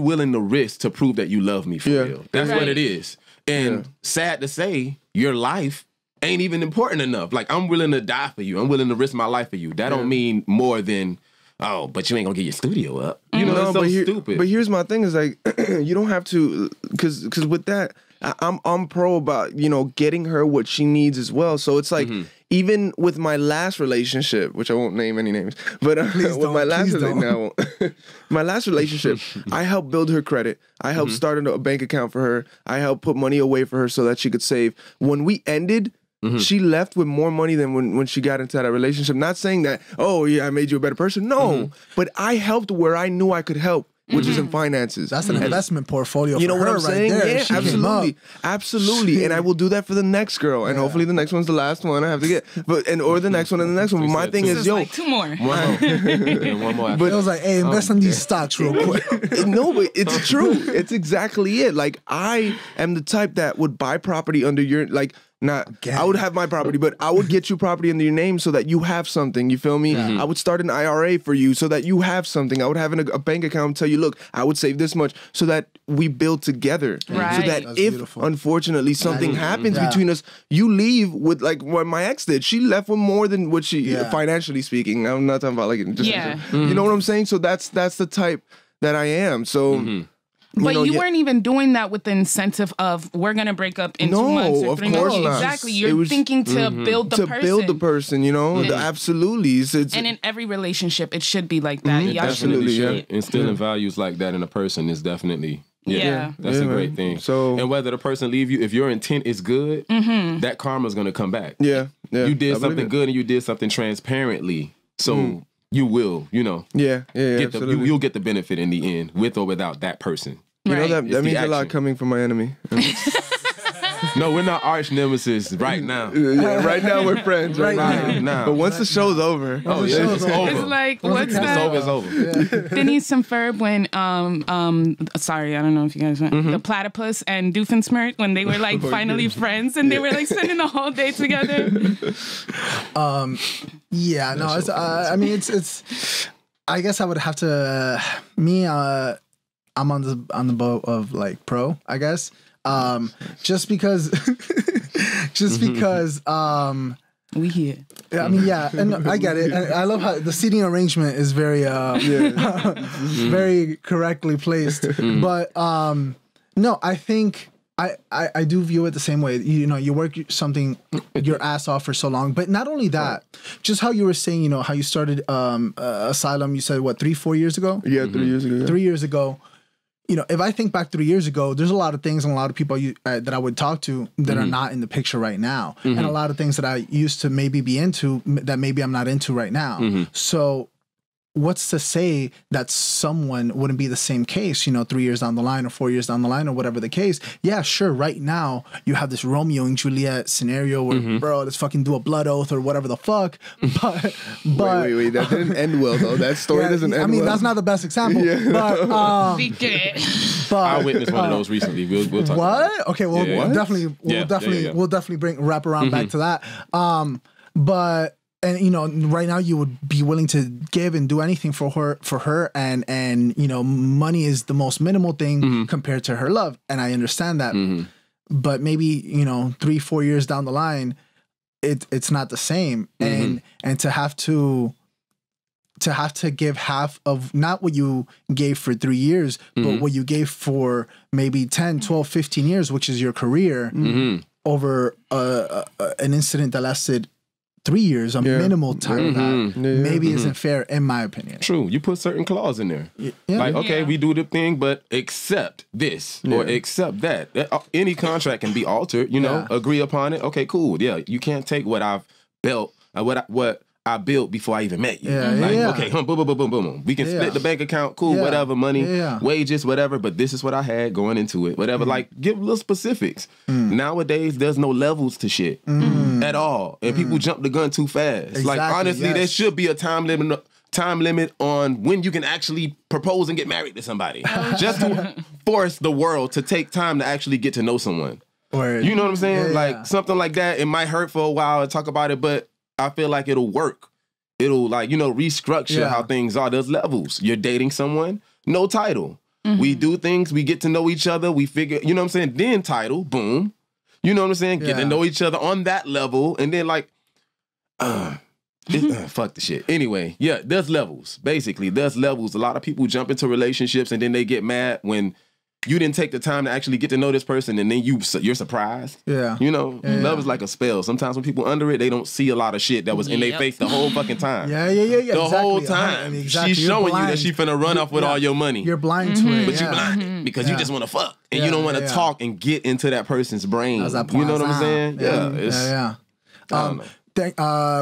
willing to risk to prove that you love me for real? That's
Right.
what it is. And sad to say, your life ain't even important enough. Like, I'm willing to die for you. I'm willing to risk my life for you. That don't mean more than, oh, but you ain't gonna get your studio up. You know, it's so stupid.
But here's my thing: is like you don't have to, because with that, I'm pro about, you know, getting her what she needs as well. So it's like even with my last relationship, which I won't name any names, but with my last my last relationship, I helped build her credit. I helped start a bank account for her. I helped put money away for her so that she could save. When we ended, she left with more money than when she got into that relationship. Not saying that, oh yeah, I made you a better person. No, but I helped where I knew I could help, which is in finances.
That's an investment portfolio.
You know
for
what
her
I'm saying?
Right there.
Yeah,
She came
absolutely,
up.
absolutely. And I will do that for the next girl, and hopefully the next one's the last one I have to get, or the next one and the next one. But my thing
This
is,
is
yo,
like two more.
One more. And one more after.
It was like, hey, invest in these stocks real quick.
no, but it's true. It's exactly it. Like, I am the type that would buy property under your, like, I would have my property, but I would get you property under your name so that you have something. You feel me? I would start an IRA for you so that you have something. I would have a bank account tell you, look, I would save this much so that we build together.
Right.
So that
That's
if,
beautiful.
unfortunately, something happens between us, you leave with, like what my ex did. She left with more than what she, financially speaking. I'm not talking about like, just, you know what I'm saying? So that's the type that I am. So...
But you weren't even doing that with the incentive of we're gonna break up in 2 months or 3 months.
not.
Exactly.
It
You're
was-
thinking to build the person.
To build the person, you know? Absolutely. It's,
And in every relationship, it should be like that.
It
Y'all
definitely
should.
should. Instilling values like that in a person is definitely
Yeah.
that's a great
man.
thing.
So-
and whether the person leave you, if your intent is good, that karma's gonna come back.
yeah.
You did
I believe
something
it.
good and you did something transparently, so you will, you know,
Yeah,
get
absolutely.
you'll get the benefit in the end, with or without that person.
You know
Right.
that
It's the
means a lot
action.
coming from my enemy.
No, we're not arch nemesis right now.
Yeah, right now we're friends. Right
Right
now.
now.
But once the show's over,
Oh yeah, it's over.
It's like what's
It's
that?
over. It's over.
Phineas and Ferb when sorry, I don't know if you guys went the platypus and Doofenshmirtz when they were like finally friends and they were like spending the whole day together.
Yeah, no, it's, I mean, it's. I guess I would have to. I'm on the boat of like pro. I guess, just because,
We here.
Yeah, I mean, yeah, and I get it. And I love how the seating arrangement is very, very correctly placed. But no, I think I do view it the same way. You know, you work something your ass off for so long, but not only that, just how you were saying, you know, how you started Asylum. You said what, 3-4 years ago?
Yeah, 3 years ago. Yeah.
3 years ago. You know, if I think back 3 years ago, there's a lot of things and a lot of people that I would talk to that are not in the picture right now. And a lot of things that I used to maybe be into that maybe I'm not into right now. So what's to say that someone wouldn't be the same case, you know, 3 years down the line or 4 years down the line or whatever the case? Yeah, sure. Right now, you have this Romeo and Juliet scenario where, bro, let's fucking do a blood oath or whatever the fuck. But
wait, that didn't end well though. That story doesn't end well.
I mean, that's not the best example. But
I witnessed one of those recently. We'll talk about it.
Okay, well, we'll definitely wrap around back to that. But. And you know, right now you would be willing to give and do anything for her, and you know, money is the most minimal thing compared to her love, and I understand that. But maybe, you know, 3-4 years down the line, it's not the same, and to have to give half of not what you gave for 3 years, but what you gave for maybe 10, 12, 15 years, which is your career, over an incident that lasted 3 years, a minimal time of that, maybe isn't fair, in my opinion.
True. You put certain clause in there. Like, okay, we do the thing, but accept this or accept that. Any contract can be altered, you know, agree upon it. Okay, cool. Yeah, you can't take what I've built, what I built before I even met you. Okay, boom, boom, boom, boom, boom. We can split the bank account, cool, whatever, money, wages, whatever, but this is what I had going into it, whatever. Like, give little specifics. Nowadays, there's no levels to shit at all, and people jump the gun too fast. Exactly, like, honestly, there should be a time limit on when you can actually propose and get married to somebody. Just to force the world to take time to actually get to know someone. You know what I'm saying? Like, something like that, it might hurt for a while to talk about it, but I feel like it'll work. It'll, like, you know, restructure how things are. There's levels. You're dating someone, no title. We do things, we get to know each other, we figure, you know what I'm saying? Then title, boom. You know what I'm saying? Get to know each other on that level, and then, like, fuck the shit. Anyway, yeah, there's levels. Basically, there's levels. A lot of people jump into relationships and then they get mad when you didn't take the time to actually get to know this person, and then you're surprised. You know, love is like a spell. Sometimes when people under it, they don't see a lot of shit that was in their face the whole fucking time. The whole time. She's showing you that she finna run off with all your money.
You're blind to it.
But you blinded because you just want to fuck. And you don't want to talk and get into that person's brain. You know what I'm saying?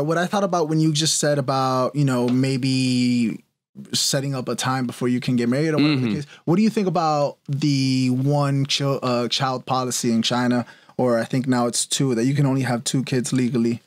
What I thought about when you just said about, you know, maybe setting up a time before you can get married or whatever the case. What do you think about the one child policy in China, or I think now it's 2, that you can only have 2 kids legally?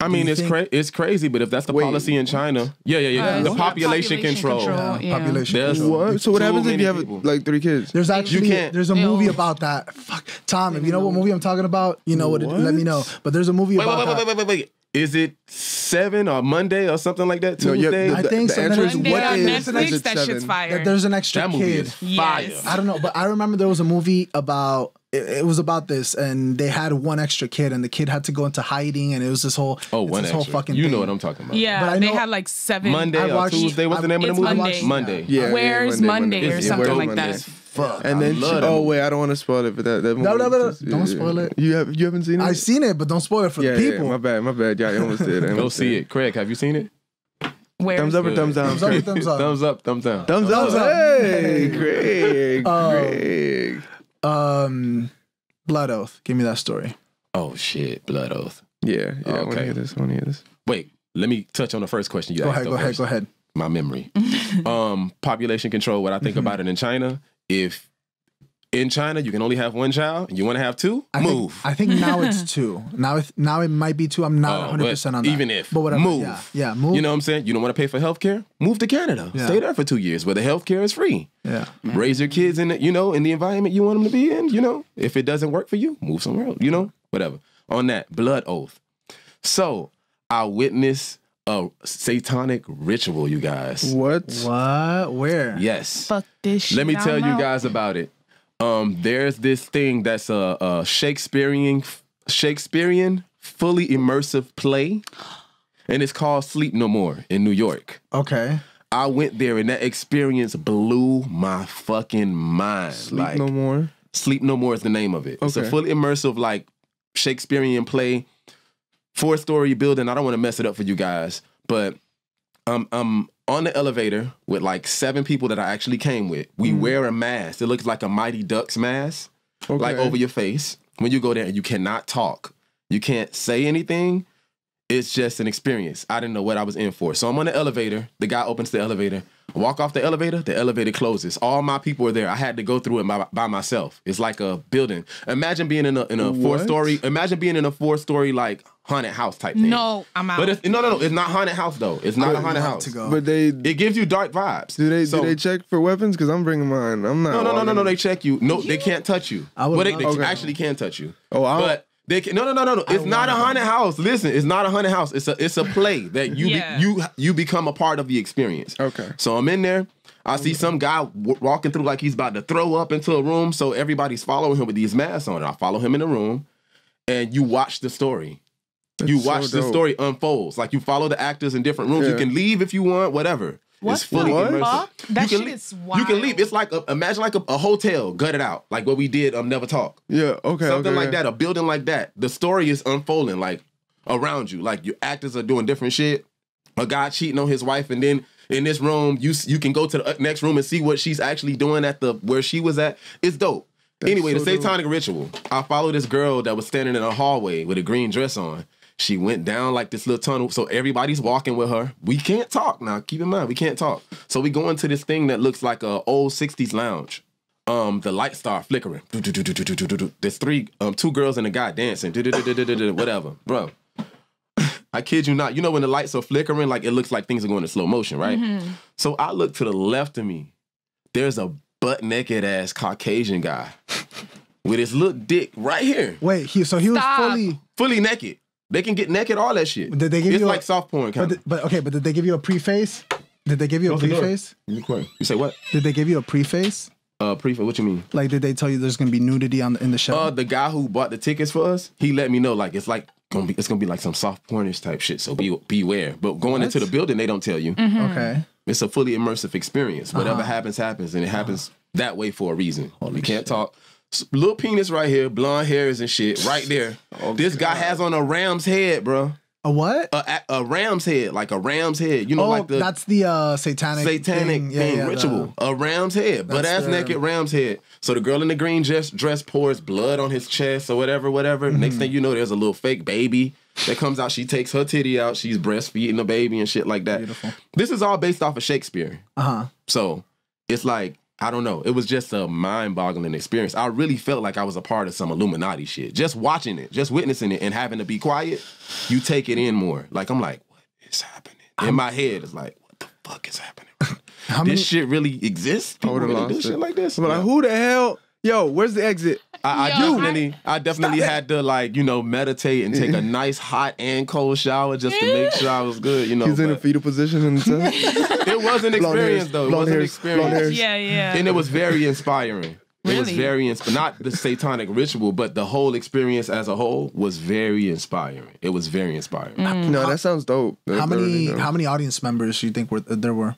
I mean, it's crazy, but if that's the policy in China, the population control.
Population
control.
What? So what happens if you have like 3 kids?
There's actually there's a movie about that. Fuck, Tom, if you know what movie I'm talking about, you know what? Let me know. But there's a movie about that.
Wait. Is it 7 or Monday or something like that? Tuesday?
I think so.
What is Netflix, that shit's fire.
That there's an extra
that movie
kid.
Is fire.
I don't know, but I remember there was a movie about it was about this, and they had one extra kid, and the kid had to go into hiding, and it was this whole whole fucking
you
thing.
know what I'm talking about.
Yeah, but they had like 7
Monday or Tuesday. What's the name of the movie?
Monday.
Yeah.
Where's Monday or something like that.
Fuck.
And then wait, I don't want to spoil it, but that movie.
No, don't spoil it.
You haven't seen it?
I've seen it, but don't spoil it for the people.
Yeah, my bad. Yeah, I almost did.
Go see it. Craig, have you seen it?
Thumbs up or thumbs down?
Thumbs up, thumbs up.
Thumbs up, thumbs down.
Thumbs up. Hey, Craig.
Blood Oath. Give me that story.
Oh shit, Blood Oath.
Yeah. I want to hear this.
Wait, let me touch on the first question you asked.
Go ahead.
My memory. Population control, what I think about it in China, if in China you can only have 1 child and you want to have 2, move.
I think now it's 2. Now it might be 2. I'm not 100% on that.
Even if.
But whatever.
Move.
Yeah, move.
You know what I'm saying? You don't want to pay for healthcare? Move to Canada. Yeah. Stay there for 2 years where the healthcare is free.
Yeah.
Raise your kids in the, in the environment you want them to be in, If it doesn't work for you, move somewhere else, whatever. On that, blood oath. So, I witnessed a satanic ritual, you guys.
What?
Where?
Yes.
Fuck this shit.
Let me tell you guys about it. There's this thing that's a Shakespearean fully immersive play, and it's called Sleep No More in New York.
Okay.
I went there, and that experience blew my fucking mind.
Sleep No More.
Sleep No More is the name of it. It's a
Okay.
fully immersive, like, Shakespearean play, 4-story building. I don't want to mess it up for you guys, but I'm on the elevator with like 7 people that I actually came with. We wear a mask. It looks like a Mighty Ducks mask, like over your face. When you go there, you cannot talk. You can't say anything. It's just an experience. I didn't know what I was in for. So I'm on the elevator. The guy opens the elevator. I walk off the elevator closes. All my people are there. I had to go through it by myself. It's like a building. Imagine being in a 4-story. Imagine being in a 4-story like haunted house type thing.
No, I'm out.
But it's, no. It's not haunted house though. It's not a haunted house.
But
It gives you dark vibes.
do they check for weapons? Because I'm bringing mine. I'm not.
No. They check you. No, they can't touch you. They actually can touch you. But they can, no. It's not a haunted house. Listen, it's not a haunted house. It's a play that you become a part of the experience.
Okay.
So I'm in there. I see some guy walking through like he's about to throw up into a room. So everybody's following him with these masks on. I follow him in the room, and you watch the story. You watch the story unfolds. Like you follow the actors in different rooms. You can leave if you want, whatever. It's fully immersive.
That shit is wild.
You can leave. It's like imagine like a hotel gutted out, like what we did Never Talk.
Yeah, okay.
Something like that, a building like that. The story is unfolding like around you. Like your actors are doing different shit. A guy cheating on his wife, and then in this room, you can go to the next room and see what she's actually doing at where she was at. It's dope. Anyway, the satanic ritual. I followed this girl that was standing in a hallway with a green dress on. She went down like this little tunnel, so everybody's walking with her. We can't talk now. Keep in mind, we can't talk. So we go into this thing that looks like a old 60s lounge. The lights start flickering. There's 2 girls and a guy dancing. Whatever, bro. I kid you not. You know when the lights are flickering, like it looks like things are going in slow motion, right? Mm-hmm. So I look to the left of me. There's a butt naked ass Caucasian guy with his little dick right here.
Wait, so he was
fully naked. They can get naked, all that shit.
Did they give
it's
you
like soft porn kind of.
But did they give you a preface? Did they give you a preface?
You say what?
Did they give you a preface?
Preface, what you mean?
Like, did they tell you there's gonna be nudity in the show?
The guy who bought the tickets for us, he let me know like it's gonna be like some soft pornish type shit. So beware. But going into the building, they don't tell you.
Mm-hmm. Okay.
It's a fully immersive experience. Whatever happens, and it happens that way for a reason. You can't talk. Little penis right here, blonde hairs and shit right there. This guy has on a ram's head, bro.
A what?
A ram's head, like a ram's head. You know, like
that's the satanic
thing, ritual. A ram's head, butt ass naked ram's head. So the girl in the green dress pours blood on his chest or whatever. Mm-hmm. Next thing you know, there's a little fake baby that comes out. She takes her titty out. She's breastfeeding the baby and shit like that.
Beautiful.
This is all based off of Shakespeare. So it's like, I don't know. It was just a mind-boggling experience. I really felt like I was a part of some Illuminati shit. Just watching it, just witnessing it, and having to be quiet, you take it in more. Like, I'm like, what is happening? In my head, it's like, what the fuck is happening? This shit really exists? People really do shit like this?
I'm like, who the hell? Yo, where's the exit?
I definitely had to meditate and take a nice hot and cold shower just to make sure I was good.
He's in a fetal position in the tub.
It was an experience though. It was an experience.
Yeah.
And it was very inspiring.
Really?
It was very not the satanic ritual, but the whole experience as a whole was very inspiring. It was very inspiring.
No, that sounds dope.
How many audience members do you think there were?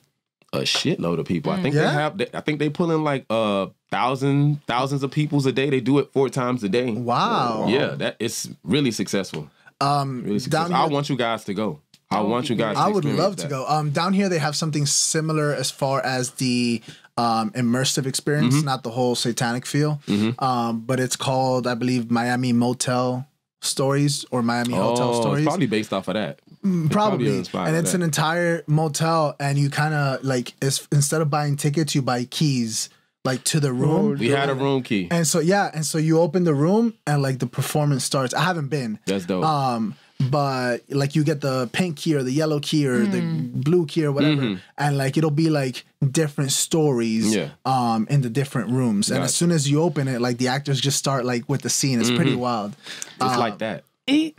A shitload of people. I think I think they pull in like thousands of peoples a day. They do it 4 times a day.
Wow.
Yeah, that it's really successful. Really successful. I want you guys to go. I want you guys to
I would love to go. Down here they have something similar as far as the immersive experience, not the whole satanic feel. But it's called, I believe, Miami Motel Stories or Miami Hotel Stories.
It's probably based off of that.
Probably. And it's an entire motel, and you kind of like, instead of buying tickets, you buy keys like to the room.
We had a room key.
And so you open the room and like the performance starts. I haven't been.
That's dope.
But like you get the pink key or the yellow key or the blue key or whatever, and like it'll be like different stories in the different rooms. And as soon as you open it, like the actors just start like with the scene. It's pretty wild.
It's like that.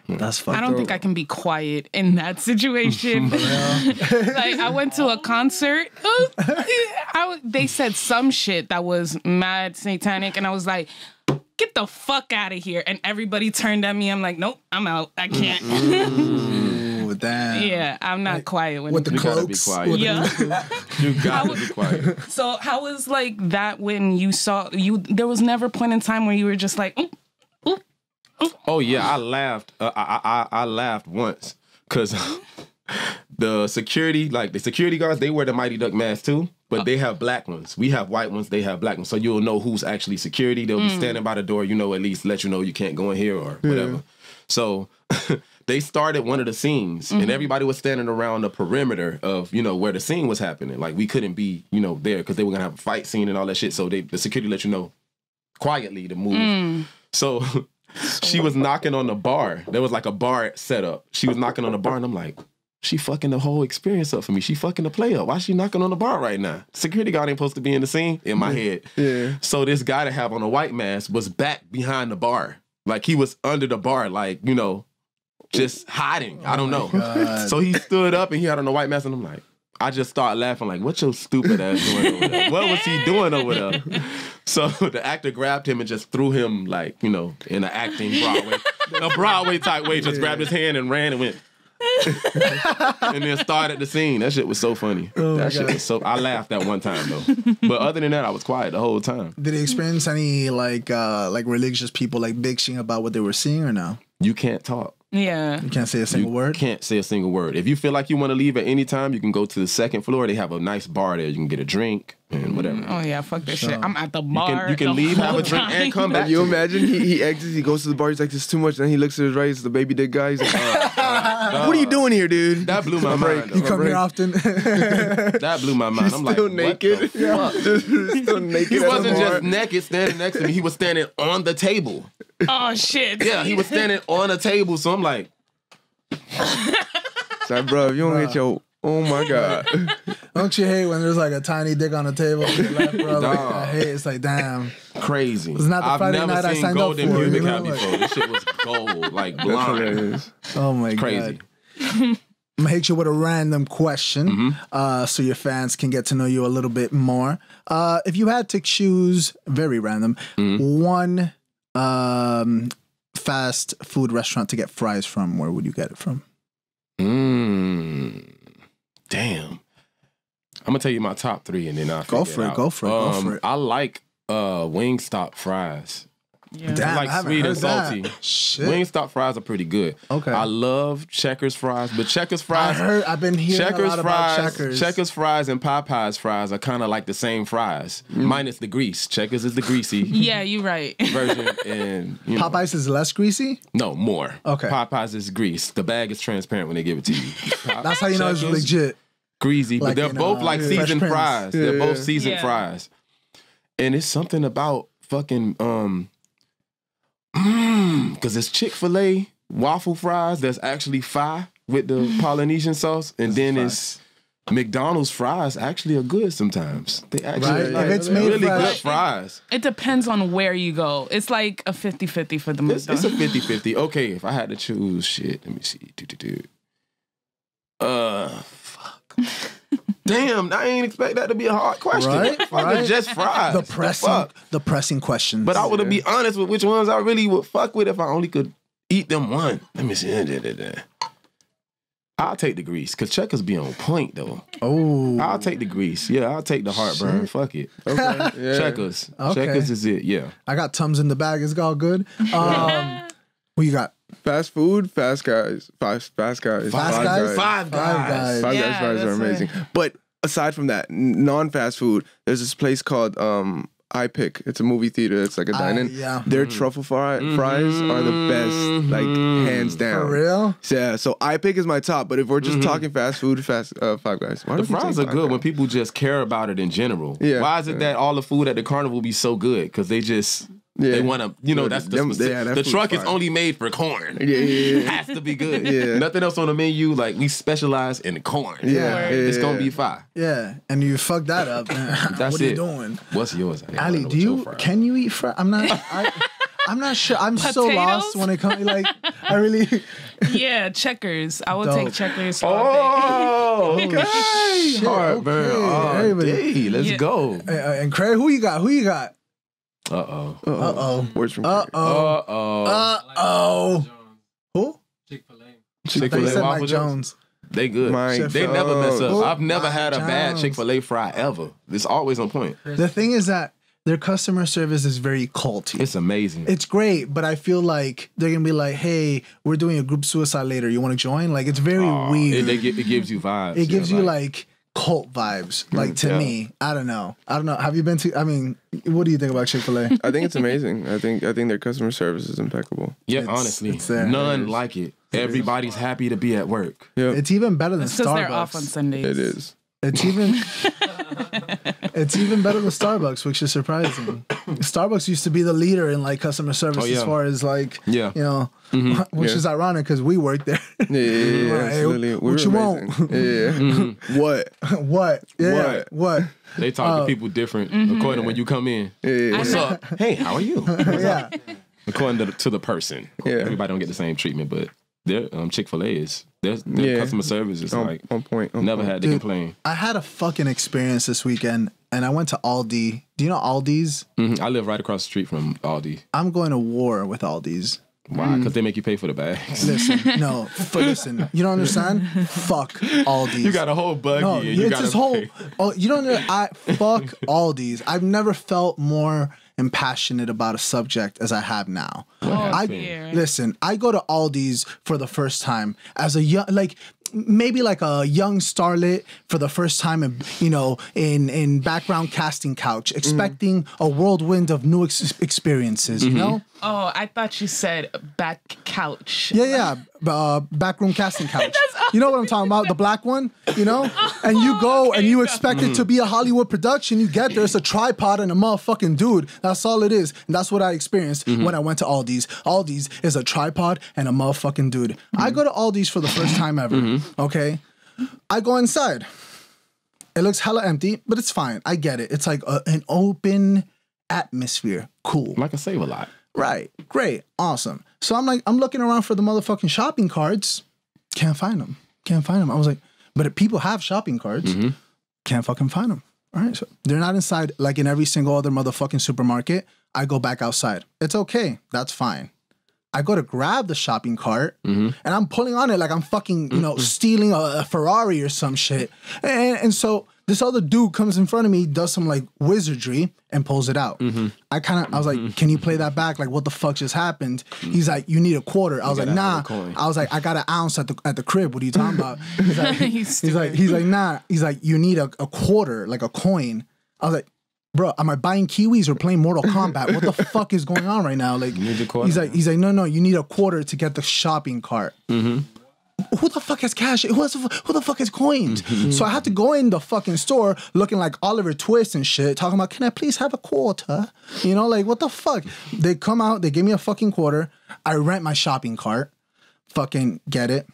That's fucked
I don't think I can be quiet in that situation. Like I went to a concert. They said some shit that was mad satanic, and I was like, get the fuck out of here. And everybody turned at me. I'm like, nope, I'm out. I can't.
Ooh, damn.
Yeah, I'm not quiet when
With the
You gotta be
cloaks.
quiet.
with
Yeah.
You gotta be quiet.
So how was like that when you saw you? There was never a point in time where you were just like,
Oh yeah, I laughed. I laughed once because the security guards, they wear the Mighty Duck mask too, but they have black ones. We have white ones. They have black ones. So you'll know who's actually security. They'll be standing by the door. At least let you know you can't go in here or whatever. So they started one of the scenes, and everybody was standing around the perimeter of where the scene was happening. Like we couldn't be there because they were gonna have a fight scene and all that shit. So the security let you know quietly to move. So. She was knocking on the bar. There was like a bar set up. She was knocking on the bar, and I'm like, she fucking the whole experience up for me. She fucking the play up. Why she knocking on the bar right now? Security guard ain't supposed to be in the scene in my head.
Yeah.
So this guy that have on a white mask was back behind the bar. Like he was under the bar, like, just hiding. I don't know.
God.
So he stood up and he had on a white mask, and I'm like, I just started laughing like, what your stupid ass doing over there? What was he doing over there? So the actor grabbed him and just threw him like, in an acting Broadway, a Broadway type way, just grabbed his hand and ran and went. And then started the scene. That shit was so funny. That shit was so, I laughed that one time though. But other than that, I was quiet the whole time.
Did you experience any like religious people like bitching about what they were seeing or no?
You can't talk.
yeah.
You can't say a single word?
Can't say a single word. If you feel like you want to leave at any time, you can go to the second floor. They have a nice bar there. You can get a drink and whatever.
Oh yeah, fuck that
Sure.
shit. I'm at the bar.
You can
the
leave, have
whole
a drink, and
time.
come back.
Like, you imagine he exits, he goes to the bar, he's like, this is too much. Then he looks to his right, it's the baby dick guy. He's like, what are you doing here, dude?
That blew my mind.
You
though.
come here often?
That blew my mind.
He's
I'm like,
still
what
naked.
the fuck?
Still naked.
He
at the
wasn't
bar.
just naked standing next to me. He was standing on the table.
Oh shit.
Yeah, he was standing on a table. So I'm like,
It's like, bro, if you don't get your, oh my God.
Don't you hate when there's like a tiny dick on the table on your left, bro? Like,
Dog.
I hate it's like, damn.
crazy.
It's not the
I've
Friday
never
night I
seen
signed up
Golden
for,
Music
you know,
Hub
like-
before. This shit was gold, like
That's
blind.
hilarious.
Oh my
Crazy.
God. I'm gonna hit you with a random question so your fans can get to know you a little bit more. If you had to choose, very random, one fast food restaurant to get fries from, where would you get it from?
Damn. I'm gonna tell you my top three and then I'll
Go
figure
for it,
out.
go for it, go for it.
I like Wingstop fries.
Yeah.
Damn,
like
I haven't
sweet and
heard that.
salty.
Shit.
Wingstop fries are pretty good.
Okay.
I love Checkers fries, but Checkers fries.
I've been hearing a
Checkers
lot about
fries,
Checkers.
Checkers fries and Popeyes fries are kind of like the same fries, minus the grease. Checkers is the greasy
Yeah, you're right.
version, and
Popeyes is less greasy?
no more.
Okay.
Popeyes is grease. The bag is transparent when they give it to you.
That's how you know it's
Checkers,
legit.
greasy,
Like
but they're
in,
both like
Fresh
seasoned
Prince.
fries. They're both
Yeah.
seasoned
Yeah.
fries, and it's something about fucking because it's Chick-fil-A waffle fries that's actually fire with the Polynesian sauce, and then it's McDonald's fries actually are good sometimes. They actually
Right.
like,
If it's made
really
fresh.
good fries.
It depends on where you go. It's like a 50-50 for the
It's a
McDonald's.
50-50. Okay, if I had to choose shit, let me see. Fuck. Damn, I ain't expect that to be a hard question.
Right,
Fuck,
right.
it's just fries.
The pressing questions.
But I would be honest with which ones I really would fuck with if I only could eat them one. Let me see. I'll take the grease, because Checkers be on point, though.
Oh.
I'll take the grease. Yeah, I'll take the heartburn. Fuck it.
Okay. Yeah.
Checkers.
Okay.
Checkers is it, yeah.
I got Tums in the bag. It's all good. Who you got?
Fast food, fast guys. Fast guys.
Fast guys?
Five guys.
Five
Yeah,
Guys fries are
that's
amazing. But aside from that, non-fast food, there's this place called iPick. It's a movie theater. It's like a dine-in.
Yeah.
Their truffle fries are the best, like hands down.
For real?
Yeah. So iPick is my top. But if we're just talking fast food, Five Guys. Why
The
does it
fries
say
are
Five
good
Guys?
when people just care about it in general.
Yeah.
Why is it that all the food at the carnival be so good? Because they just, they want to, that's the
Them-
specific.
yeah, that
the
food's
truck is
fire.
only made for corn.
Yeah.
Has to be good.
Yeah.
Nothing else on the menu. Like, we specialize in corn.
Yeah.
It's going to be fire.
Yeah. And you fucked that up.
That's
what are
it.
you doing?
What's yours? I didn't
Ali,
know
do
what your
you
fries
can you eat fries? I'm not sure. I'm so
Potatoes?
lost when it comes like I really
Yeah, Checkers. I would
Dope.
take Checkers all day.
Oh, okay.
shit,
Heartburn
okay.
all
Everybody-
day. Let's
Yeah.
go.
And Craig, who you got?
Words from
Who?
Chick-fil-A.
Chick-fil-A
They said
Waffle
Mike
Jones.
Jones.
They good.
Mike
They never mess up.
Jones.
I've never
Mike
had a bad
Jones.
Chick-fil-A fry ever. It's always on point.
The thing is that their customer service is very culty.
It's amazing.
It's great, but I feel like they're gonna be like, "Hey, we're doing a group suicide later. You want to join?" Like, it's very weird.
It gives you vibes.
It gives you like cult vibes. Like to me, I don't know. Have you been to? I mean, what do you think about Chick-fil-A?
I think it's amazing. I think their customer service is impeccable.
Yeah, honestly,
it's there.
none like it. Everybody's happy to be at work.
Yeah,
It's even better than
It's because
Starbucks.
they're off on Sundays.
it is.
It's even it's even better than Starbucks, which is surprising. Starbucks used to be the leader in like customer service as far as like
Yeah.
you know, which is ironic because we work there.
Yeah,
Right.
absolutely.
What you want?
Yeah. What?
What? Yeah. What?
They talk to people different according to when you come in.
Yeah.
What's up? Hey, how are you?
Yeah.
According to the person.
Yeah.
Everybody don't get the same treatment, but their Chick-fil-A is their
Yeah.
customer service is like
on point.
never had to
Dude.
complain.
I had a fucking experience this weekend, and I went to Aldi. Do you know Aldi's?
I live right across the street from Aldi.
I'm going to war with Aldi's.
Why? Because they make you pay for the bags.
Listen, no, listen. You don't understand? Fuck Aldi's.
You got a whole buggy.
No,
and you
it's
got
this
to
whole.
pay.
Oh, you don't know. Fuck Aldi's. I've never felt more impassionate about a subject as I have now. Listen, I go to Aldi's for the first time as a young, like maybe like a young starlet for the first time in background casting couch, expecting a whirlwind of new experiences. You know.
Oh, I thought you said back couch.
Yeah. Backroom casting couch. You know what I'm talking about? The black one, you know? And you go and you expect it to be a Hollywood production. You get there, it's a tripod and a motherfucking dude. That's all it is. And that's what I experienced when I went to Aldi's. Aldi's is a tripod and a motherfucking dude. I go to Aldi's for the first time ever, okay? I go inside. It looks hella empty, but it's fine. I get it. It's like an open atmosphere. Cool.
Like a Save-A-Lot.
Right. Great. Awesome. So I'm looking around for the motherfucking shopping carts. Can't find them. I was like, but if people have shopping carts, can't fucking find them. All right. So they're not inside like in every single other motherfucking supermarket. I go back outside. It's okay. That's fine. I go to grab the shopping cart and I'm pulling on it like I'm fucking, stealing a Ferrari or some shit. And so this other dude comes in front of me, does some like wizardry and pulls it out. I was like, can you play that back? Like, what the fuck just happened? He's like, you need a quarter. I was like, nah. I was like, I got an ounce at the crib. What are you talking about? He's like, he's like, nah. He's like, you need a quarter, like a coin. I was like, bro, am I buying kiwis or playing Mortal Kombat? What the fuck is going on right now? Like, he's like, no, you need a quarter to get the shopping cart. Who the fuck has cash? Who the fuck has coins? So I had to go in the fucking store looking like Oliver Twist and shit, talking about, can I please have a quarter? Like, what the fuck? They come out, they give me a fucking quarter. I rent my shopping cart, fucking get it,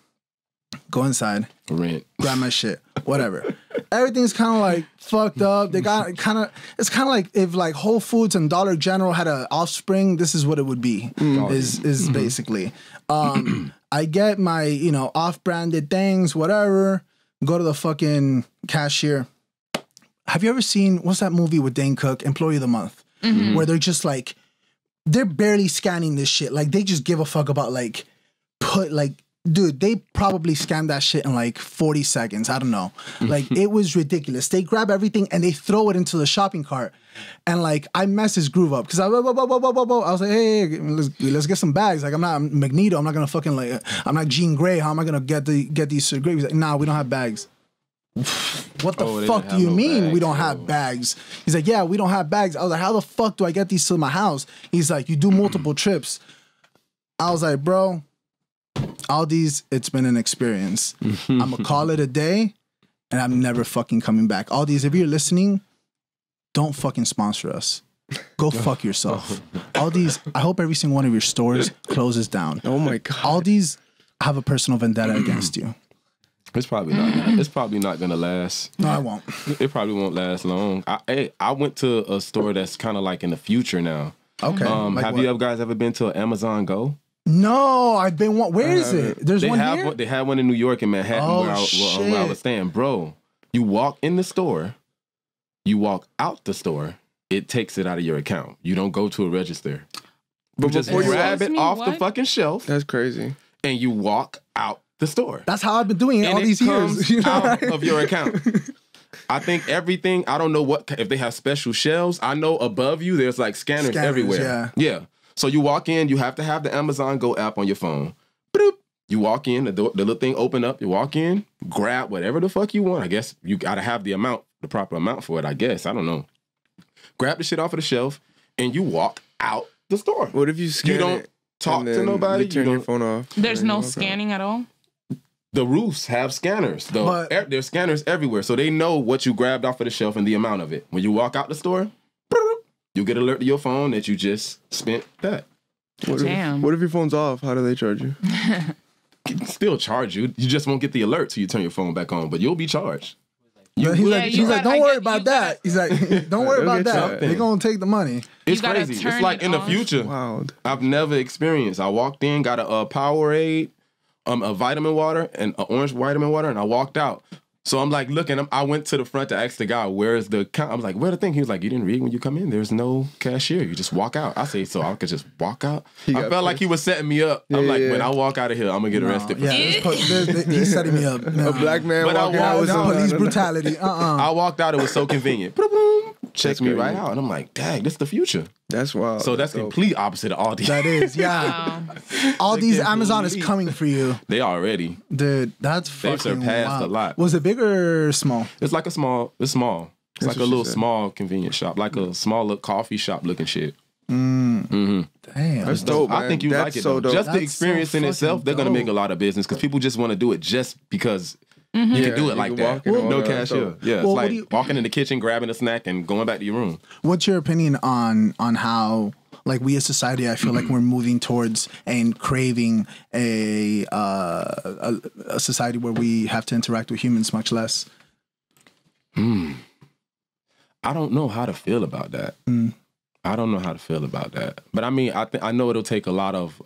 go inside,
Rent,
grab my shit, whatever. Everything's kind of like fucked up. They got it's kind of like if like Whole Foods and Dollar General had an offspring, this is what it would be, is basically. I get my, off-branded things, whatever, go to the fucking cashier. Have you ever seen, what's that movie with Dane Cook, Employee of the Month? Where they're just like, they're barely scanning this shit. Like, they just give a fuck about dude, they probably scanned that shit in like 40 seconds. I don't know. Like, it was ridiculous. They grab everything and they throw it into the shopping cart. And like, I messed his groove up because I was like, hey, let's get some bags. Like, I'm not Magneto. I'm not gonna fucking I'm not Jean Grey. How am I gonna get these great? He's like, nah, we don't have bags. What the fuck do you mean bags, we don't have bags? He's like, yeah, we don't have bags. I was like, how the fuck do I get these to my house? He's like, you do multiple trips. I was like, bro, Aldi's, it's been an experience. I'm gonna call it a day and I'm never fucking coming back. Aldi's, if you're listening, don't fucking sponsor us. Go fuck yourself. Aldi's, I hope every single one of your stores closes down.
Oh my God.
Aldi's have a personal vendetta against you.
It's probably not gonna last.
No, I won't.
It probably won't last long. I went to a store that's kind of like in the future now.
Okay.
Have you guys ever been to Amazon Go?
No, I've been one. Where is it? There's one here?
They had one in New York and Manhattan where I was staying. Bro, you walk in the store, you walk out the store, it takes it out of your account. You don't go to a register.
But
You just
before you
grab it off the
What?
fucking shelf
that's crazy.
and you walk out the store.
That's how I've been doing it
And
all
it
these
comes
years. You know?
out of your account. I think everything, I don't know what, if they have special shelves. I know above you, there's like scanners everywhere. Yeah. So you walk in, you have to have the Amazon Go app on your phone. Boop. You walk in, the little thing open up, you walk in, grab whatever the fuck you want. I guess you gotta have the proper amount for it, I guess. I don't know. Grab the shit off of the shelf and you walk out the store.
What if you scan
You don't
it
talk
and
to
then
nobody.
You turn your phone off.
There's
and
no
you walk out?
scanning at all.
The roofs have scanners. There's scanners everywhere. So they know what you grabbed off of the shelf and the amount of it. When you walk out the store, you get alert to your phone that you just spent that.
Damn.
What if your phone's off? How do they charge you?
Still charge you. You just won't get the alert till you turn your phone back on, but you'll be charged.
He's
Yeah,
like,
you gotta-
don't
I
worry
get-
about
you
that. He's like, don't worry
They'll
about
get
that.
you.
They're gonna take the money.
It's
gotta
crazy.
turn
It's like
it
in the
on.
future.
Wild.
I've never experienced. I walked in, got a Powerade, a vitamin water, and an orange vitamin water, and I walked out. So I'm like looking. I went to the front to ask the guy, "Where's the count?" I'm like, "Where the thing?" He was like, "You didn't read when you come in. There's no cashier. You just walk out." I say, "So I could just walk out." I
got
felt like he was setting me up. I'm like,
yeah.
when I walk out of here, I'm gonna get arrested. For
Yeah, he's setting me up.
A black man
But I
walking out
walked
with
out.
some
Police brutality.
I walked out. It was so convenient. Boom, checked me
crazy.
right out, and I'm like, "Dang, this is the future."
That's wild.
So that's
dope.
complete opposite of all these.
That is, yeah. All these
can't
Amazon is
believe-
coming for you,
They already.
dude. That's
They've
fucking
surpassed
wild.
a lot.
Was it big or small?
It's like a small. It's small. It's
That's
like a
what she
little
said.
small convenience shop, like a small little coffee shop looking shit.
Damn.
That's dope, man.
I think you
That's
like it.
so
Though.
dope.
Just the
That's
experience
so
in itself,
fucking
they're gonna make a
dope.
lot of business because people just want to do it just because you
Yeah,
can do
you
it like
can
that.
walk in and
No
walk out.
cashier.
So-
Yeah,
Well,
it's
what
like
do you-
walking in the kitchen, grabbing a snack, and going back to your room.
What's your opinion on how, like, we as society, I feel like we're moving towards and craving a society where we have to interact with humans much less?
I don't know how to feel about that. I don't know how to feel about that. But I mean, I know it'll take a lot of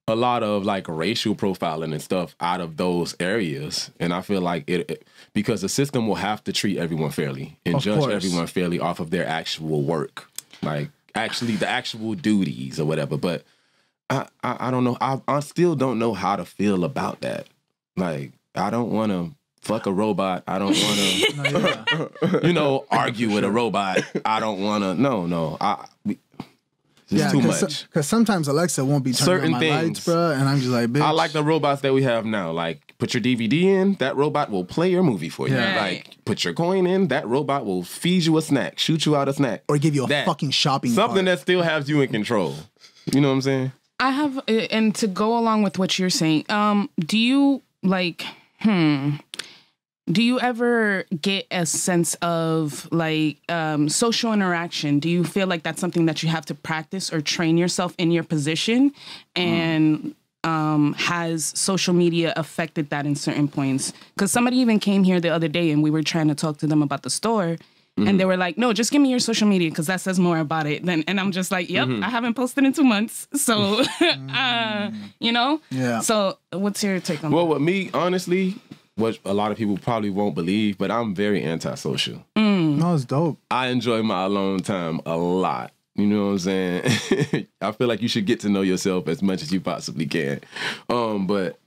a lot of like racial profiling and stuff out of those areas. And I feel like it because the system will have to treat everyone fairly and
Of
judge
course.
everyone fairly off of their actual work. Like actually the actual duties or whatever. But I don't know. I still don't know how to feel about that. Like I don't want to fuck a robot. I don't want to, argue with a robot. I don't want to. No. It's too much.
Because sometimes Alexa won't be turning
Certain
on my
things.
lights, bro, and I'm just like, bitch.
I like the robots that we have now. Like, put your DVD in, that robot will play your movie for you.
Yeah.
Like, put your coin in, that robot will feed you a snack, shoot you out a snack.
Or give you a
That.
fucking shopping
Something
cart.
that still has you in control. You know what I'm saying?
I have, and to go along with what you're saying, do you do you ever get a sense of like social interaction? Do you feel like that's something that you have to practice or train yourself in your position? And has social media affected that in certain points? Because somebody even came here the other day and we were trying to talk to them about the store. And they were like, no, just give me your social media because that says more about it. And I'm just like, yep, I haven't posted in 2 months. So,
Yeah.
So what's your take on
Well, with me, honestly, what a lot of people probably won't believe, but I'm very antisocial.
No, it's dope.
I enjoy my alone time a lot. You know what I'm saying? I feel like you should get to know yourself as much as you possibly can. But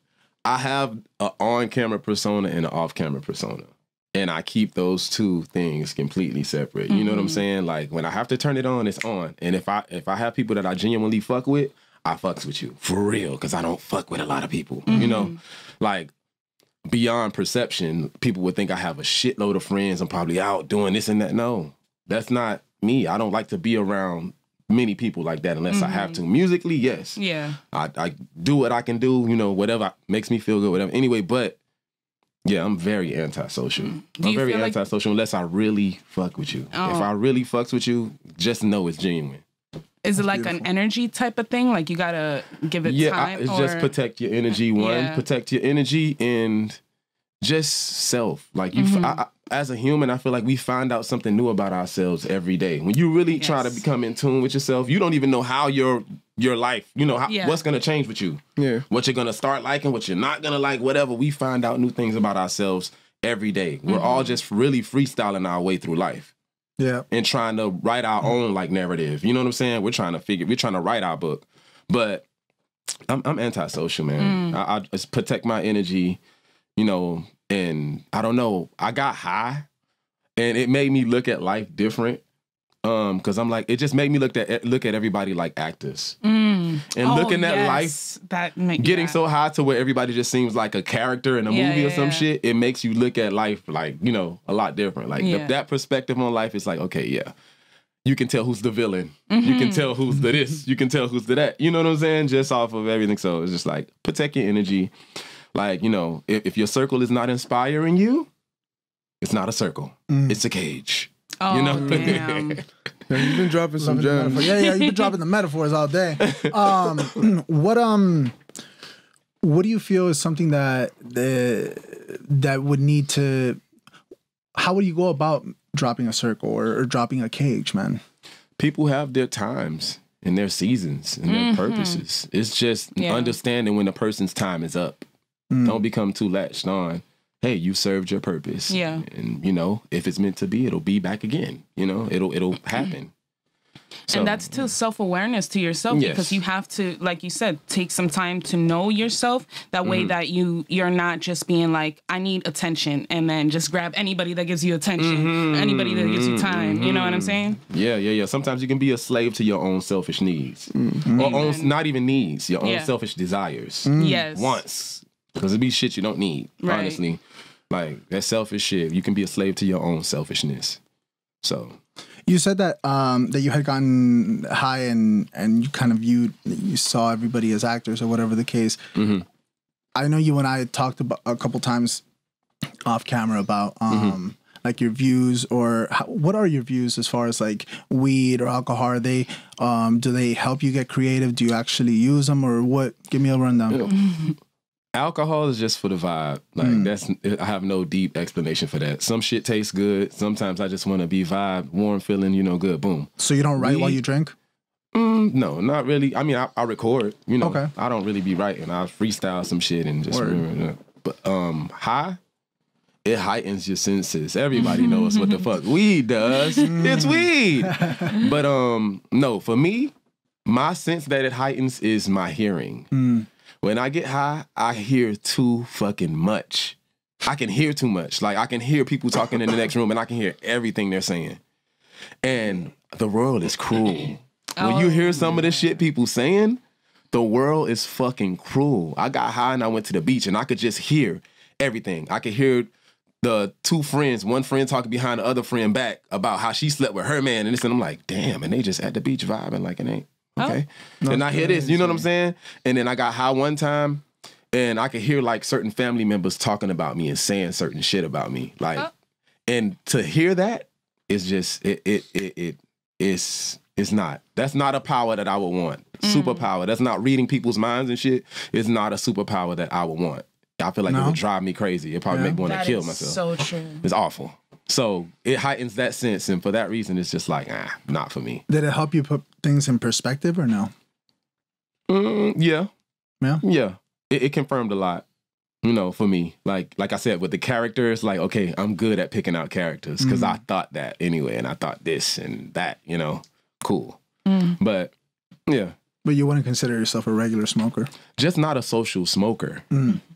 I have an on-camera persona and an off-camera persona. And I keep those two things completely separate. You know what I'm saying? Like when I have to turn it on, it's on. And if I have people that I genuinely fuck with, I fucks with you. For real. Because I don't fuck with a lot of people. You know? Like beyond perception, people would think I have a shitload of friends. I'm probably out doing this and that. No, that's not me. I don't like to be around many people like that unless I have to. Musically, yes.
Yeah.
I do what I can do, whatever makes me feel good, whatever. Anyway, but yeah, I'm very antisocial.
Do
I'm
you
very
feel like-
antisocial unless I really fuck with you.
Oh.
If I really fucks with you, just know it's genuine.
Is it like an energy type of thing? Like you gotta give it
Yeah,
time?
it's just protect your energy. One,
Yeah.
protect your energy and just self. Like you, I, as a human, I feel like we find out something new about ourselves every day. When you really try to
Yes.
become in tune with yourself, you don't even know how your life,
Yeah.
what's gonna change with you.
Yeah.
What you're gonna start liking, what you're not gonna like, whatever. We find out new things about ourselves every day. We're all just really freestyling our way through life.
Yeah.
and trying to write our own like narrative. You know what I'm saying? We're trying to write our book. But I'm antisocial, man. I just protect my energy, you know, and I don't know. I got high and it made me look at life different. Cause I'm like, it just made me look at everybody like actors. And looking at life, getting so high to where everybody just seems like a character in a movie or some shit, it makes you look at life like, you know, a lot different. Like that perspective on life is like, okay, yeah. You can tell who's the villain. You can tell who's the this. You can tell who's the that. You know what I'm saying? Just off of everything. So it's just like, protect your energy. Like, you know, if your circle is not inspiring you, it's not a circle. It's a cage.
Oh,
you know?
damn.
You've been dropping some gems.
Yeah, you've been dropping the metaphors all day. What do you feel is something that would need to? How would you go about dropping a circle or dropping a cage, man?
People have their times and their seasons and their purposes. It's just understanding when a person's time is up. Don't become too latched on. Hey, you served your purpose. Yeah. And, you know, if it's meant to be, it'll be back again. You know, it'll happen. So,
and that's still self-awareness to yourself because you have to, like you said, take some time to know yourself. That way that you're not just being like, I need attention, and then just grab anybody that gives you attention, anybody that gives you time. You know what I'm saying? Yeah.
Sometimes you can be a slave to your own selfish needs. Or not even needs, your own selfish desires.
Yes.
Wants. Because it be shit you don't need, honestly. Like, that selfish shit. You can be a slave to your own selfishness. So...
You said that that you had gotten high and you kind of you saw everybody as actors or whatever the case. I know you and I talked about a couple times off camera about like your views or what are your views as far as like weed or alcohol? Are they do they help you get creative? Do you actually use them or what? Give me a rundown.
Alcohol is just for the vibe. Like I have no deep explanation for that. Some shit tastes good. Sometimes I just want to be vibe, warm feeling, you know, good. Boom.
So you don't write while you drink?
No, not really. I mean, I record. You know,
okay.
I don't really be writing. I freestyle some shit and just. But high, it heightens your senses. Everybody knows what the fuck weed does. It's weed. But no, for me, my sense that it heightens is my hearing. When I get high, I hear too fucking much. I can hear too much. Like, I can hear people talking in the next room, and I can hear everything they're saying. And the world is cruel. When you hear some of the shit people saying, the world is fucking cruel. I got high, and I went to the beach, and I could just hear everything. I could hear the two friends, one friend talking behind the other friend back about how she slept with her man, and this, and I'm like, damn, and they just at the beach vibing like it ain't. Okay. And I hear this, you know what I'm saying? And then I got high one time and I could hear like certain family members talking about me and saying certain shit about me. Like, and to hear that is just, it's not, that's not a power that I would want. Superpower. That's not reading people's minds and shit. It's not a superpower that I would want. I feel like it would drive me crazy. It probably make me want to kill myself.
So true.
It's awful. So it heightens that sense, and for that reason, it's just like, not for me.
Did it help you put things in perspective or no?
Yeah.
Yeah?
It confirmed a lot, you know, for me. Like I said, with the characters, like, okay, I'm good at picking out characters because I thought that anyway, and I thought this and that, you know, cool. But, yeah.
But you wouldn't consider yourself a regular smoker?
Just not a social smoker.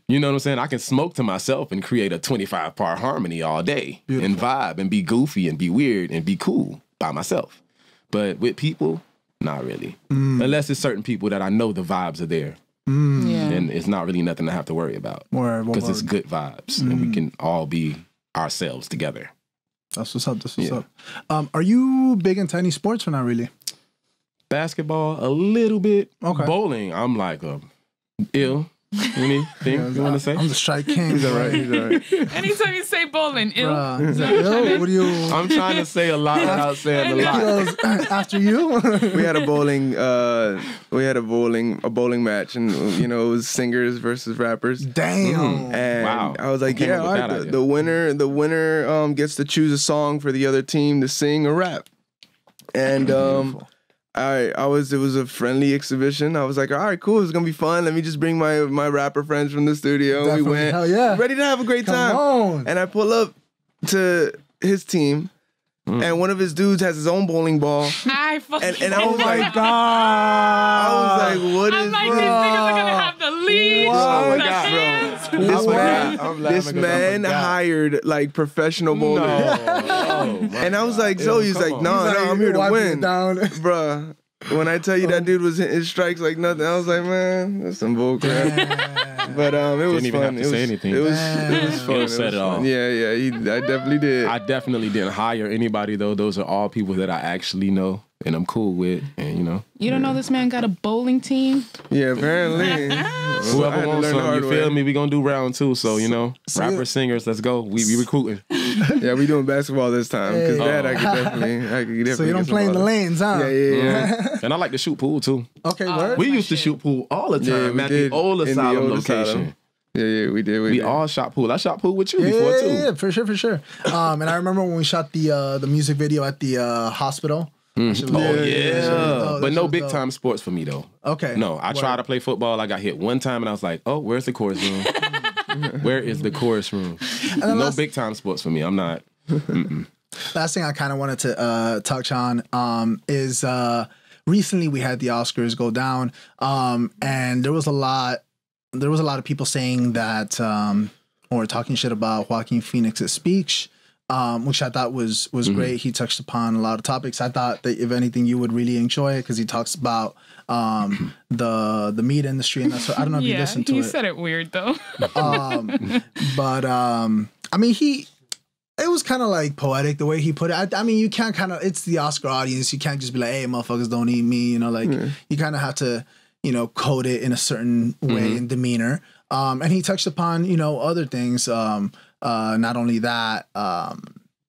You know what I'm saying? I can smoke to myself and create a 25-part harmony all day. Beautiful. And vibe and be goofy and be weird and be cool by myself. But with people, not really. Unless it's certain people that I know the vibes are there. And it's not really nothing to have to worry about. Because it's good vibes. And we can all be ourselves together.
That's what's up. That's what's up. Are you big into any sports or not really?
Basketball, a little bit.
Okay.
Bowling, I'm like ill. Anything you want to say?
I'm the strike king.
He's all right.
Anytime you say bowling, ill.
Ill? What do you?
I'm trying to say a lot without saying a lot.
After you,
we had a bowling match, and you know it was singers versus rappers.
Damn.
And
wow.
I was like, yeah, all right, the winner gets to choose a song for the other team to sing or rap, and it was a friendly exhibition. I was like, all right, cool, it's gonna be fun. Let me just bring my rapper friends from the studio.
Definitely.
We went,
hell yeah,
ready to have a great time.
Come on.
And I pull up to his team, and one of his dudes has his own bowling ball.
I fucking
And I was like,
God.
I was like, what
I'm
is
like, these niggas are gonna have the leash,
What?
the hands.
this man hired like professional bowlers. And I was like, so he's like, no, I'm here to win. Bruh. When I tell you that dude was hitting strikes like nothing, I was like, man, that's some bull crap. But it was
Didn't even
fun.
have to say anything.
It was fun.
He said it all.
Yeah, I definitely did.
I definitely didn't hire anybody though. Those are all people that I actually know and I'm cool with, and you know.
You don't know this man got a bowling team?
Yeah, apparently.
Whoever wants some, you feel me? We gonna do round 2, so you know, rappers, singers, let's go. We recruiting.
Yeah, we doing basketball this time because I could definitely.
So you don't play in the lanes, huh?
Yeah.
And I like to shoot pool too.
Okay, word.
We used to shoot pool all the time at the old asylum location.
Yeah, we did.
We all shot pool. I shot pool with you before too.
Yeah, for sure. And I remember when we shot the music video at the hospital.
But no big time sports for me though.
Okay.
No, I tried to play football. I got hit one time and I was like, oh, where's the chorus room? Where is the chorus room? No big time sports for me. I'm not.
Last thing I kind of wanted to touch on is recently we had the Oscars go down, and there was a lot of people saying that or talking shit about Joaquin Phoenix's speech. Which I thought was great. He touched upon a lot of topics. I thought that if anything, you would really enjoy it because he talks about the meat industry and that's what, I don't know if you listened to it.
He said it weird though.
But I mean, it was kind of like poetic the way he put it. I mean, you can't it's the Oscar audience. You can't just be like, hey, motherfuckers, don't eat me. You know, like you kind of have to, code it in a certain way and demeanor. And he touched upon, other things. Not only that,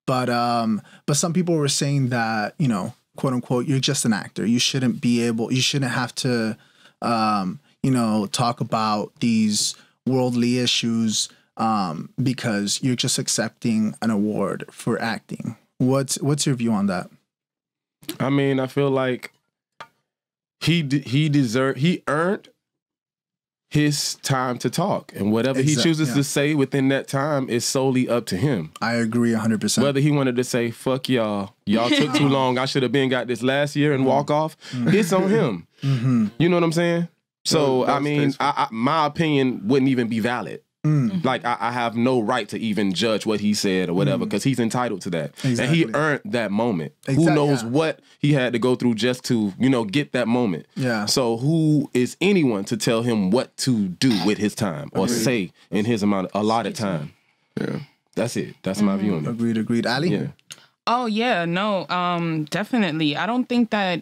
but some people were saying that, quote unquote, you're just an actor. You shouldn't have to, talk about these worldly issues because you're just accepting an award for acting. What's your view on that?
I mean, I feel like he earned his time to talk, and whatever he chooses to say within that time is solely up to him.
I agree 100%.
Whether he wanted to say, fuck y'all took too long, I should have got this last year and walk off, it's on him. You know what I'm saying? So, I mean, my opinion wouldn't even be valid. Like, I have no right to even judge what he said or whatever, because he's entitled to that. Exactly. And he earned that moment. Who knows what he had to go through just to, get that moment. Yeah. So who is anyone to tell him what to do with his time or say in his allotted time? Yeah. That's it. That's my view on it.
Agreed. Aly?
Yeah.
Oh, yeah, no, definitely. I don't think that,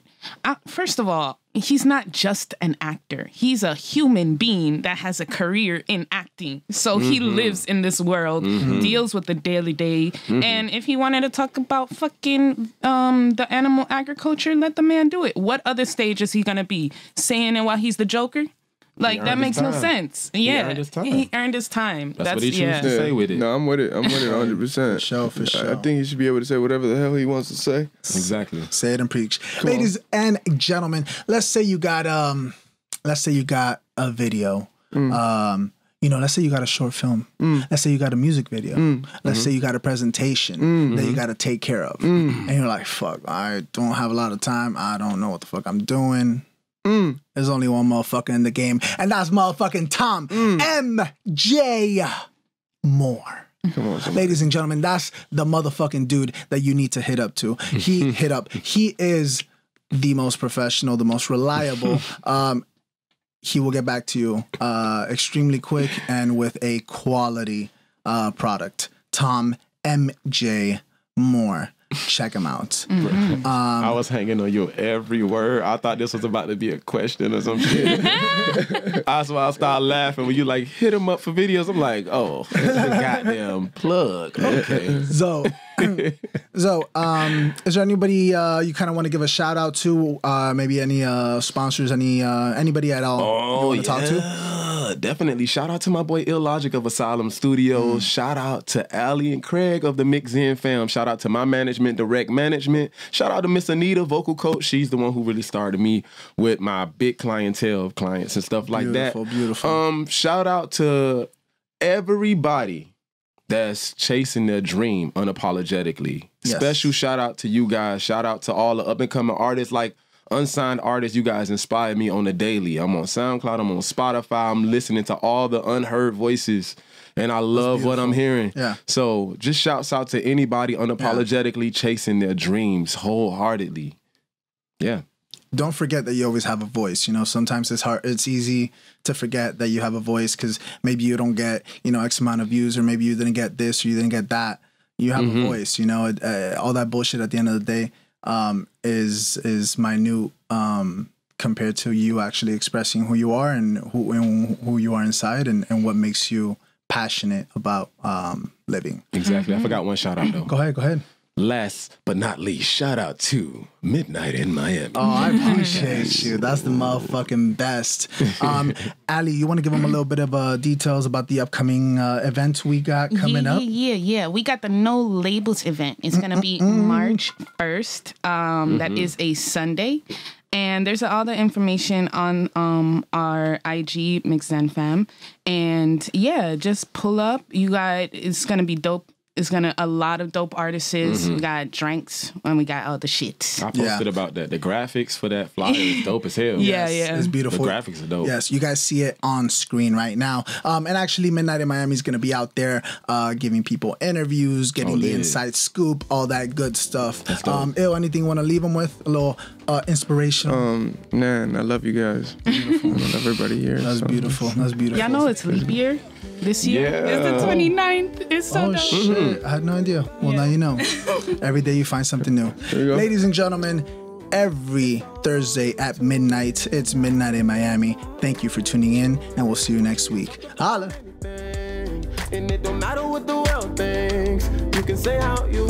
first of all, he's not just an actor. He's a human being that has a career in acting. So he lives in this world, deals with the daily day. And if he wanted to talk about fucking the animal agriculture, let the man do it. What other stage is he going to be? Saying it while he's the Joker? Like, that makes no sense. Yeah. He earned his time.
That's what he chooses to say with it.
No, I'm with it 100%.
For sure.
I think he should be able to say whatever the hell he wants to say.
Exactly.
Say it and preach. Ladies and gentlemen, let's say you got a video. Let's say you got a short film. Let's say you got a music video. Let's say you got a presentation that you got to take care of. And you're like, fuck, I don't have a lot of time. I don't know what the fuck I'm doing. There's only one motherfucker in the game, and that's motherfucking Tom MJ Moore.
Come on,
ladies and gentlemen, that's the motherfucking dude that you need to hit up to. He is the most professional, the most reliable. He will get back to you extremely quick and with a quality product. Tom MJ Moore. Check him out.
I was hanging on your every word. I thought this was about to be a question or some shit. That's why I started laughing when you like hit him up for videos. I'm like, oh, it's a goddamn plug. Okay.
So, is there anybody you kind of want to give a shout out to? Maybe any sponsors, anybody at all you want to talk to?
Definitely. Shout out to my boy ill-logicz of Asylum Studios. Shout out to Aly and Craig of the Mix In fam. Shout out to my management, Direct Management. Shout out to Miss Anita, vocal coach. She's the one who really started me with my big clientele of clients and stuff like that.
Beautiful.
Shout out to everybody that's chasing their dream unapologetically.
Yes.
Special shout out to you guys. Shout out to all the up and coming artists, like unsigned artists. You guys inspire me on the daily. I'm on SoundCloud. I'm on Spotify. I'm listening to all the unheard voices, and I love what I'm hearing.
Yeah.
So just shouts out to anybody unapologetically chasing their dreams wholeheartedly. Yeah.
Don't forget that you always have a voice. You know, sometimes it's hard. It's easy to forget that you have a voice because maybe you don't get, you know, X amount of views, or maybe you didn't get this or you didn't get that. You have a voice. You know, all that bullshit at the end of the day is minute compared to you actually expressing who you are and who you are inside and what makes you passionate about living.
Exactly. I forgot one shout out though.
Go ahead.
Last but not least, shout out to Midnight in Miami.
Oh, I appreciate you. That's the motherfucking best. Ali, you want to give them a little bit of details about the upcoming event we got coming up?
Yeah. We got the No Labels event. It's going to be March 1st. That is a Sunday. And there's all the information on our IG, Mixzen Fam. And yeah, just pull up. It's going to be dope. It's a lot of dope artists. We got drinks and we got all the shit.
I posted about that. The graphics for that flyer is dope as hell.
Yeah.
It's beautiful.
The graphics are dope.
Yes, you guys see it on screen right now. And actually, Midnight in Miami is going to be out there giving people interviews, getting the inside scoop, all that good stuff. Ill, anything you want to leave them with? A little inspirational?
Man, I love you guys. Beautiful. I love everybody here.
That's beautiful. That's beautiful.
Y'all know it's leap year this year.
Yeah.
It's the 29th. It's so dope.
Shit. I had no idea. Well, now you know. Every day you find something new. Ladies and gentlemen, every Thursday at midnight, it's Midnight in Miami. Thank you for tuning in, and we'll see you next week. Holla.
And it don't matter what the world thinks. You can say how you